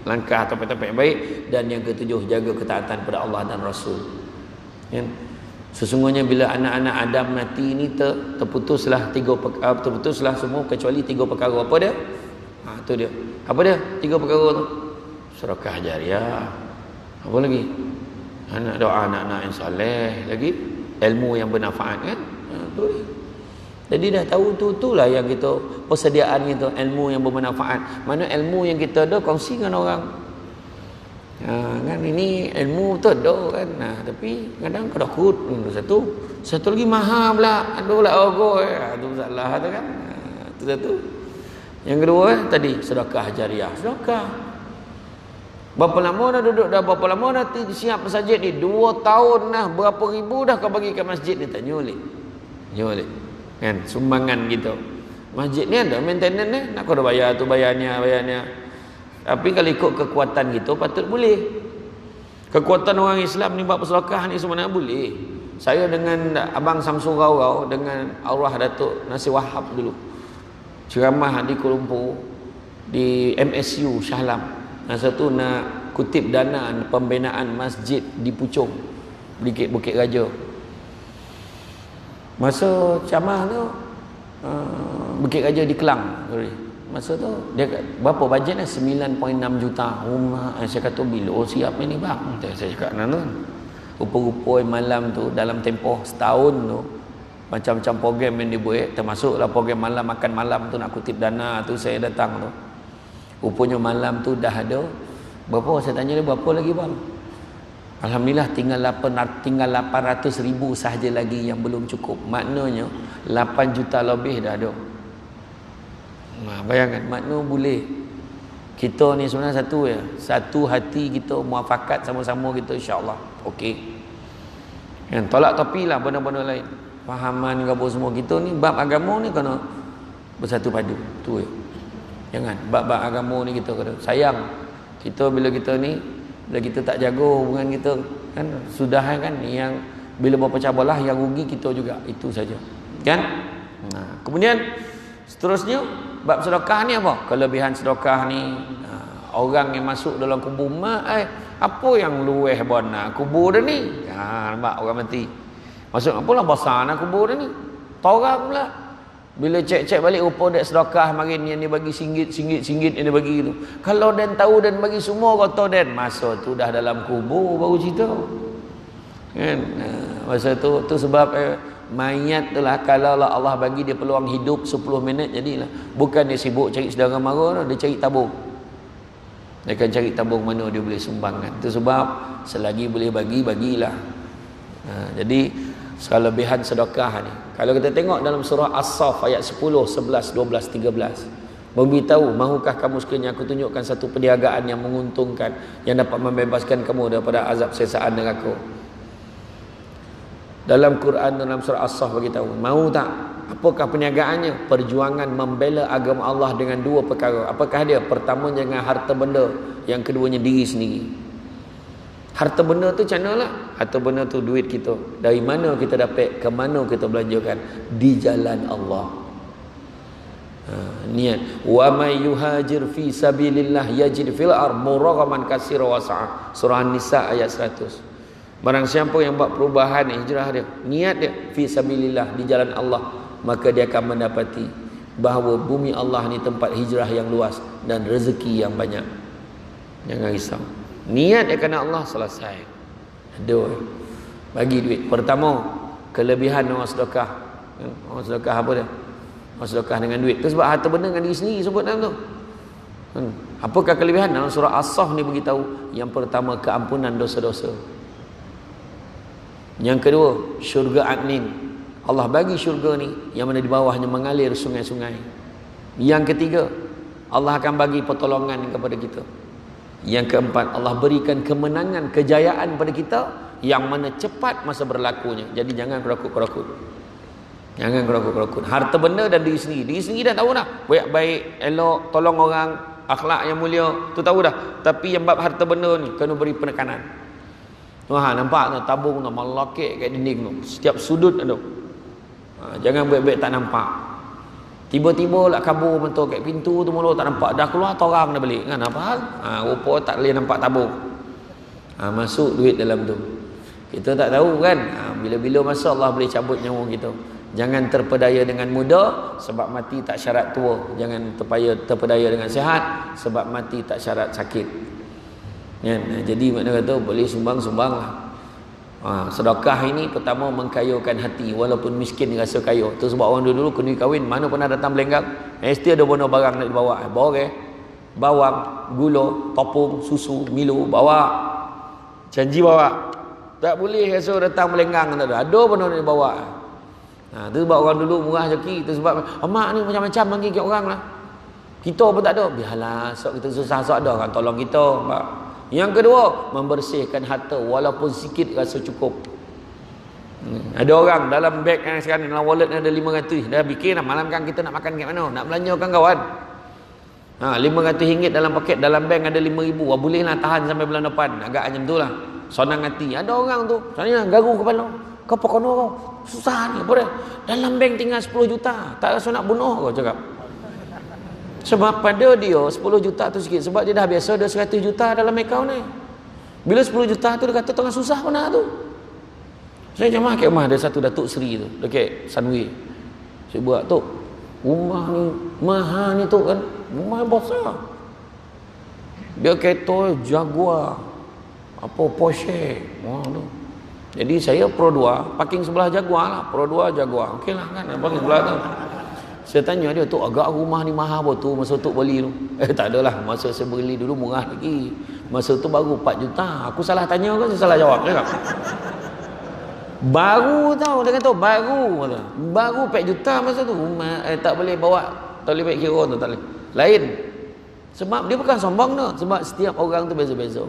Langkah tempat-tempat yang baik. Dan yang ketujuh, jaga ketaatan pada Allah dan Rasul. Ya. Sesungguhnya bila anak-anak Adam mati ni terputuslah semua kecuali 3 perkara. Apa dia? Tu dia. Apa dia? 3 perkara tu. Sedekah jariah. Apa lagi? Anak doa anak-anak yang soleh, lagi ilmu yang bermanfaat kan? Tu dia. Jadi dah tahu itulah yang kita persediaan kita, ilmu yang bermanfaat. Mana ilmu yang kita ada kongsi dengan orang. Kan ini ilmu tu ada kan. Tapi kadang kau dah kut satu lagi mahal pula. Ada pula ogo tu salah tu kan. Itu satu. Yang kedua tadi sedekah jariah. Sedekah. Berapa lama dah duduk dah, berapa lama dah siap masjid ni? 2 tahun dah, berapa ribu dah kau bagi ke masjid ni? Tak nyulik. Kan sumbangan gitu. Masjid ni ada maintenance ni, nak kau dah bayar tu bayarnya. Tapi kalau ikut kekuatan gitu patut boleh. Kekuatan orang Islam ni buat bersedekah ni sebenarnya boleh. Saya dengan Abang Samsul Rau dengan arwah Datuk Nasir Wahab dulu ceramah di Kuala Lumpur di MSU Shah Alam. Masa tu nak kutip dana pembinaan masjid di Puchong, Bukit Raja. Masa ceramah tu Bukit Raja di Kelang. Masa tu dia berapa bajetnya? 9.6 juta. Saya kata bila siap ni bang? Saya cakap rupa-rupa malam tu dalam tempoh setahun tu macam-macam program yang dibuat, termasuklah program malam makan malam tu, nak kutip dana tu saya datang tu. Rupanya malam tu dah ada berapa, saya tanya dia berapa lagi bang? Alhamdulillah tinggal 800,000 sahaja lagi yang belum cukup. Maknanya 8 juta lebih dah ada. Bayangkan, makna boleh. Kita ni sebenarnya satu hati kita muafakat sama-sama kita, insya-Allah. Okey. Kan tolak topilah benda-benda lain. Fahaman ke apa semua kita ni bab agama ni kena bersatu padu. Tu ya. Jangan bab-bab agama ni kita kena sayang. Kita bila kita tak jaga hubungan kita kan sudah kan yang bila berpecah belah yang rugi kita juga, itu saja. Kan? Kemudian seterusnya bab sedekah ni apa? Kelebihan sedekah ni, orang yang masuk dalam kubur apa yang luweh bona kubur dah ni. Nampak orang mati. Maksud apalah besar nak kubur dah ni. Torang pula. Bila cek-cek balik rupa dek sedekah marin yang dia bagi singgit yang dia bagi tu. Kalau dan tahu dan bagi semua kata dan masa tu dah dalam kubur baru cerita. Kan? Masa tu sebab mayat tu lah, kalau Allah bagi dia peluang hidup 10 minit jadilah. Bukan dia sibuk cari saudara mara, dia cari tabung. Dia akan cari tabung mana dia boleh sumbangkan. Itu sebab selagi boleh bagilah. Jadi kelebihan sedekah ni, kalau kita tengok dalam surah As-Saff ayat 10, 11, 12, 13, memberitahu, mahukah kamu sekiranya aku tunjukkan satu perniagaan yang menguntungkan, yang dapat membebaskan kamu daripada azab sesaan neraka. Dalam Quran, dalam surah As-Saff beritahu, mahu tak? Apakah perniagaannya? Perjuangan membela agama Allah dengan dua perkara. Apakah dia? Pertama dengan harta benda, yang keduanya diri sendiri. Harta benda tu macam mana lah? Harta benda tu duit kita. Dari mana kita dapat, ke mana kita belanjakan? Di jalan Allah. Niat. Wa may yuhajir fi sabilillah yajid fil ard muraghaman katsira wa sa'a. Surah An-Nisa ayat 100. Barang siapa yang buat perubahan hijrah dia, niat dia fi sabilillah, di jalan Allah, maka dia akan mendapati bahawa bumi Allah ni tempat hijrah yang luas dan rezeki yang banyak. Jangan risau. Niat dia kerana Allah, selesai. Aduh, bagi duit. Pertama, kelebihan orang sedekah. Orang sedekah apa dia? Orang sedekah dengan duit. Itu sebab harta benda dengan diri sendiri sebut dalam tu. Apakah kelebihan? Dalam surah As-Saff ni beritahu, yang pertama keampunan dosa-dosa. Yang kedua, syurga adnin. Allah bagi syurga ni yang mana di bawahnya mengalir sungai-sungai. Yang ketiga, Allah akan bagi pertolongan kepada kita. Yang keempat, Allah berikan kemenangan, kejayaan pada kita yang mana cepat masa berlakunya. Jadi jangan kerakut-kerakut. Jangan kerakut-kerakut. Harta benda dan diri sendiri. Diri sendiri dah tahu dah. Baik-baik, elok, tolong orang, akhlak yang mulia, tu tahu dah. Tapi yang bab harta benda ni kena beri penekanan. Wah, nampak tak tabung nak melokek kat dinding tu. Setiap sudut ada. Jangan baik-baik tak nampak. Tiba-tiba lah kabur mentok kat pintu tu mula tak nampak. Dah keluar torang dah balik. Kan apa hal? Rupa tak boleh nampak tabung. Masuk duit dalam tu. Kita tak tahu kan. Bila-bila masa Allah boleh cabut nyawa kita. Jangan terpedaya dengan muda, sebab mati tak syarat tua. Jangan terpedaya dengan sihat, sebab mati tak syarat sakit. Jadi makna kata boleh sumbang-sumbang lah. Sedekah ini pertama mengkayakan hati, walaupun miskin rasa kaya. Tu sebab orang dulu kena kahwin, mana pernah datang belenggang, mesti ada bono barang nak dibawa. Bawa bawang, gula, topung, susu, Milo, bawa. Janji bawa. Tak boleh rasa datang belenggang, tak ada. Ada bono nak dibawa. Tu sebab orang dulu murah rezeki. Tu sebab mak ni macam-macam bagi kat orang lah. Kita pun tak ada. Biarlah, sok kita susah, sok ada orang tolong kita, mak. Yang kedua, membersihkan harta walaupun sikit rasa cukup. Ada orang dalam beg yang sekarang dalam wallet ada 500. Dah fikir dah malam kan kita nak makan kat mana? Nak belanjakan kawan. RM500 dalam paket, dalam bank ada 5,000. Bolehlah tahan sampai bulan depan. Agak macam tu lah. Sonang hati. Ada orang tu, soalnya garu kepala. Kau pekono kau. Susah ni apa dia? Dalam bank tinggal 10 juta. Tak rasa nak bunuh kau cakap. Sebab pada dia 10 juta tu sikit. Sebab dia dah biasa ada 100 juta dalam akaun ni. Bila 10 juta tu dia kata tengah susah mana tu. Saya jemaah kat rumah ada satu Datuk Seri tu dekat Sunway. Saya buat tu, rumah ni mahal ni tu kan. Rumah besar. Dia kereta Jaguar. Apa Porsche. Wah tu. Jadi saya Pro 2, parking sebelah Jaguar lah. Pro 2 Jaguar. Okeylah kan, parking sebelah tu. Saya tanya dia, tu agak rumah ni mahal apa tu masa tu beli tu? Tak adalah, masa saya beli dulu murah lagi. Masa tu baru 4 juta. Aku salah tanya ke saya salah jawab ke? Baru tau, dia kata baru. Baru 4 juta masa tu. Tak boleh bawa, tak boleh baik kira tu, tak boleh. Lain. Sebab dia bukan sombong tu. Sebab setiap orang tu beza-beza.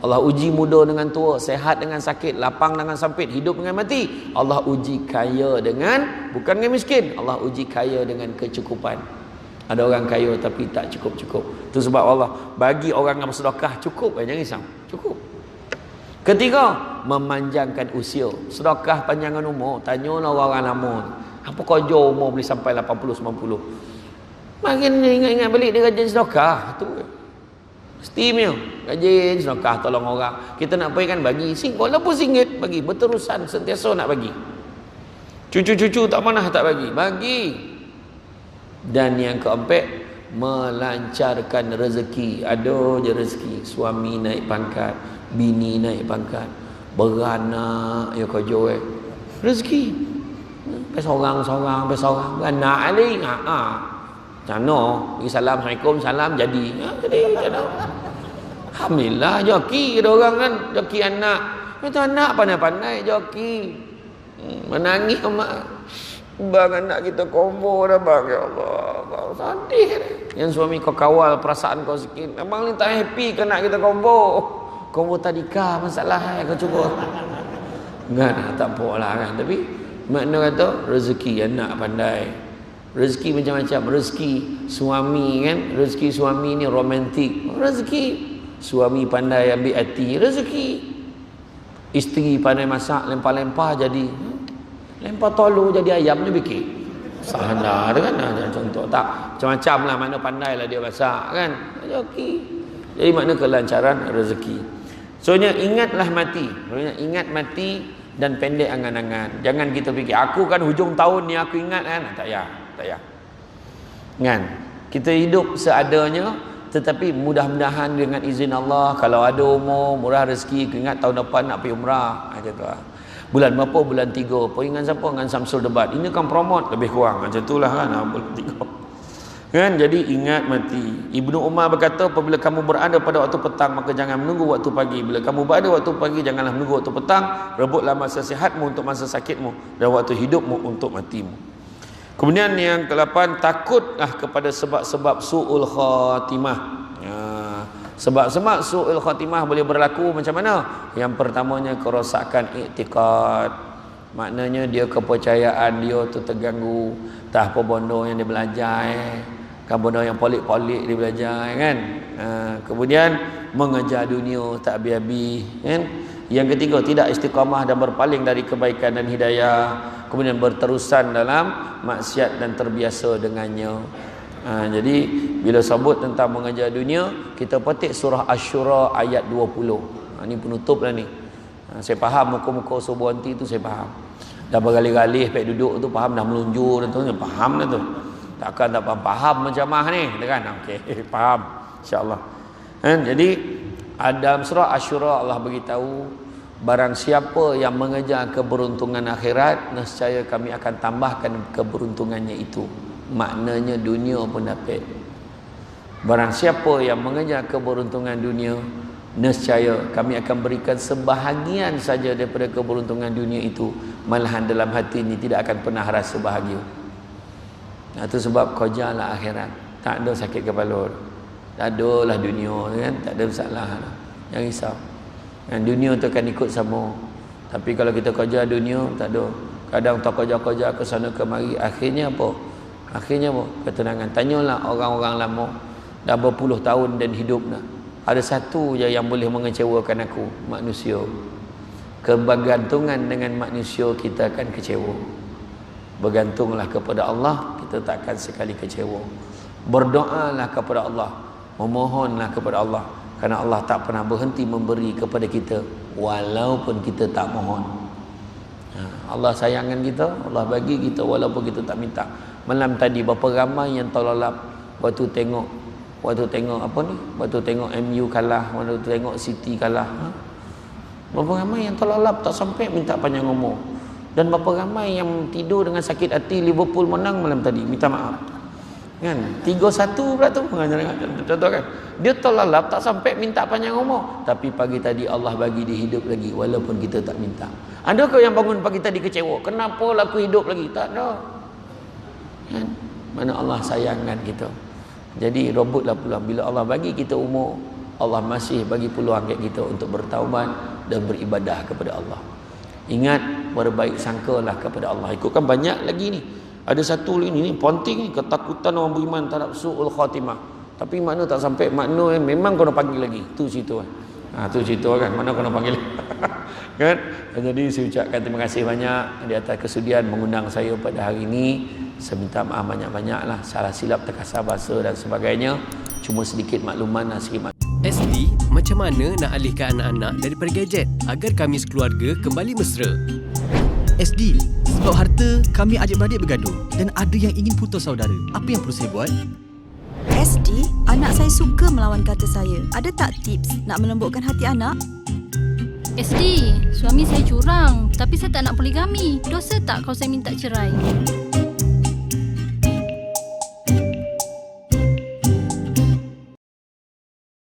Allah uji muda dengan tua, sehat dengan sakit, lapang dengan sempit, hidup dengan mati. Allah uji kaya dengan, bukan dengan miskin. Allah uji kaya dengan kecukupan. Ada orang kaya tapi tak cukup-cukup. Itu sebab Allah bagi orang yang bersedekah cukup, jangan risau. Cukup. Ketiga, memanjangkan usia. Sedekah panjangan umur. Tanyalah orang-orang lama. Apa kerja umur boleh sampai 80 90? Makin ingat-ingat balik dia rajin sedekah tu. Istimewa. Rajin sedekah tolong orang. Kita nak pergi kan bagi walaupun RM1 bagi, berterusan sentiasa nak bagi. Cucu-cucu tak mana tak bagi. Bagi. Dan yang keempat, melancarkan rezeki. Ada je rezeki. Suami naik pangkat, bini naik pangkat, beranak ya kerja rezeki. Seorang-seorang, beranak ni. Macam bagi salam, Assalamualaikum, salam jadi. Jadi macam alhamdulillah, joki ada orang kan, joki anak. Itu anak pandai-pandai joki. Menangis mak. Bang anak kita combo dah bang, ya Allah. Sedih. Yang suami kau kawal perasaan kau sikit. Abang ni tak happy ke nak kita combo. Combo tadika masalah kau cuba. Enggak tak apalah kan. Tapi makna kata rezeki anak pandai. Rezeki macam-macam. Rezeki suami kan. Rezeki suami ni romantik. Rezeki suami pandai ambil hati. Rezeki isteri pandai masak, lempar-lempar jadi lempar tolu jadi ayam ni bikin. Sana kan contoh tak. Macam-macam lah makna pandai lah dia masak kan. Rezeki. Jadi makna kelancaran rezeki. Soalnya ingatlah mati. Ingat mati dan pendek angan-angan. Jangan kita fikir aku kan hujung tahun ni aku ingat kan. Tak payah. Kan? Kita hidup seadanya, tetapi mudah-mudahan dengan izin Allah kalau ada umur, murah rezeki, ingat tahun depan nak pergi umrah. Macam tu lah. Bulan berapa? Bulan 3. Dengan siapa? Dengan Samsul Debat. Ini kan promote lebih kurang. Macam itulah kan. Bulan 3. Kan? Jadi ingat mati. Ibnu Umar berkata, apabila kamu berada pada waktu petang, maka jangan menunggu waktu pagi. Bila kamu berada waktu pagi, janganlah menunggu waktu petang. Rebutlah masa sihatmu untuk masa sakitmu, dan waktu hidupmu untuk matimu. Kemudian yang ke-8, takutlah kepada sebab-sebab su'ul khatimah. Sebab-sebab su'ul khatimah boleh berlaku macam mana? Yang pertamanya kerosakan iktikad. Maknanya dia kepercayaan dia tu terganggu. Tak apa bondo yang dia belajar kan bondo yang polik-polik dia belajar kan. Kemudian mengejar dunia tak habis-habis kan. Yang ketiga, tidak istiqamah dan berpaling dari kebaikan dan hidayah. Kemudian berterusan dalam maksiat dan terbiasa dengannya. Jadi bila sebut tentang mengejar dunia, kita petik surah Asy-Syura ayat 20. Ini penutup lah ni. Saya faham muka-muka subuh nanti tu saya faham. Dah bergalih-galih pek duduk tu faham, dah melunjur tu faham dah tu. Takkan tak faham macam mah ni kan. Okey, faham insya-Allah. Jadi dalam surah Asy-Syura Allah beritahu, barang siapa yang mengejar keberuntungan akhirat, nescaya kami akan tambahkan keberuntungannya itu. Maknanya dunia pun dapat. Barang siapa yang mengejar keberuntungan dunia, nescaya kami akan berikan sebahagian saja daripada keberuntungan dunia itu. Malahan dalam hati ini tidak akan pernah rasa bahagia. Itu sebab kau jalan akhirat. Tak ada sakit kepala. Tak ada lah dunia kan. Tak ada masalah. Jangan risau. Dunia tu akan ikut sama. Tapi kalau kita kerja dunia, tak ada. Kadang tak kerja-kerja ke sana kemari. Akhirnya apa? Akhirnya apa? Ketenangan. Tanyalah orang-orang lama. Dah berpuluh tahun dan hidup dah. Ada satu je yang boleh mengecewakan aku. Manusia. Kebergantungan dengan manusia kita akan kecewa. Bergantunglah kepada Allah, kita takkan sekali kecewa. Berdoalah kepada Allah, memohonlah kepada Allah, kerana Allah tak pernah berhenti memberi kepada kita walaupun kita tak mohon. Allah sayangkan kita, Allah bagi kita walaupun kita tak minta. Malam tadi berapa ramai yang terlelap waktu tengok apa ni? Waktu tengok MU kalah, waktu tengok City kalah. Berapa ramai yang terlelap tak sampai minta panjang umur. Dan berapa ramai yang tidur dengan sakit hati Liverpool menang malam tadi, minta maaf. Kan? 3-1 pula tu. Contoh kan? Dia terlalap tak sampai minta panjang umur, tapi pagi tadi Allah bagi dia hidup lagi walaupun kita tak minta. Adakah yang bangun pagi tadi kecewa? Kenapa aku hidup lagi? Tak ada. Kan? Mana Allah sayangkan kita. Jadi robotlah pulang. Bila Allah bagi kita umur, Allah masih bagi peluang kat kita untuk bertaubat dan beribadah kepada Allah. Ingat, berbaik sangkalah kepada Allah. Ikutkan banyak lagi ni. Ada satu ini ni penting ni, ketakutan orang beriman terhadap su'ul khatimah. Tapi makna tak sampai, makna memang kena panggil lagi. Tu situ kan. Tu cerita kan, mana kena panggil. Kan? Jadi saya ucapkan terima kasih banyak di atas kesudian mengundang saya pada hari ini. Saya minta maaf banyak-banyak lah, salah silap, terkasar bahasa dan sebagainya. Cuma sedikit makluman dan sikit makluman. SD, macam mana nak alihkan anak-anak daripada gadget agar kami sekeluarga kembali mesra? SD, sebab harta kami adik-beradik bergaduh dan ada yang ingin putus saudara. Apa yang perlu saya buat? SD, anak saya suka melawan kata saya. Ada tak tips nak melembutkan hati anak? SD, suami saya curang tapi saya tak nak poligami. Dosa tak kalau saya minta cerai?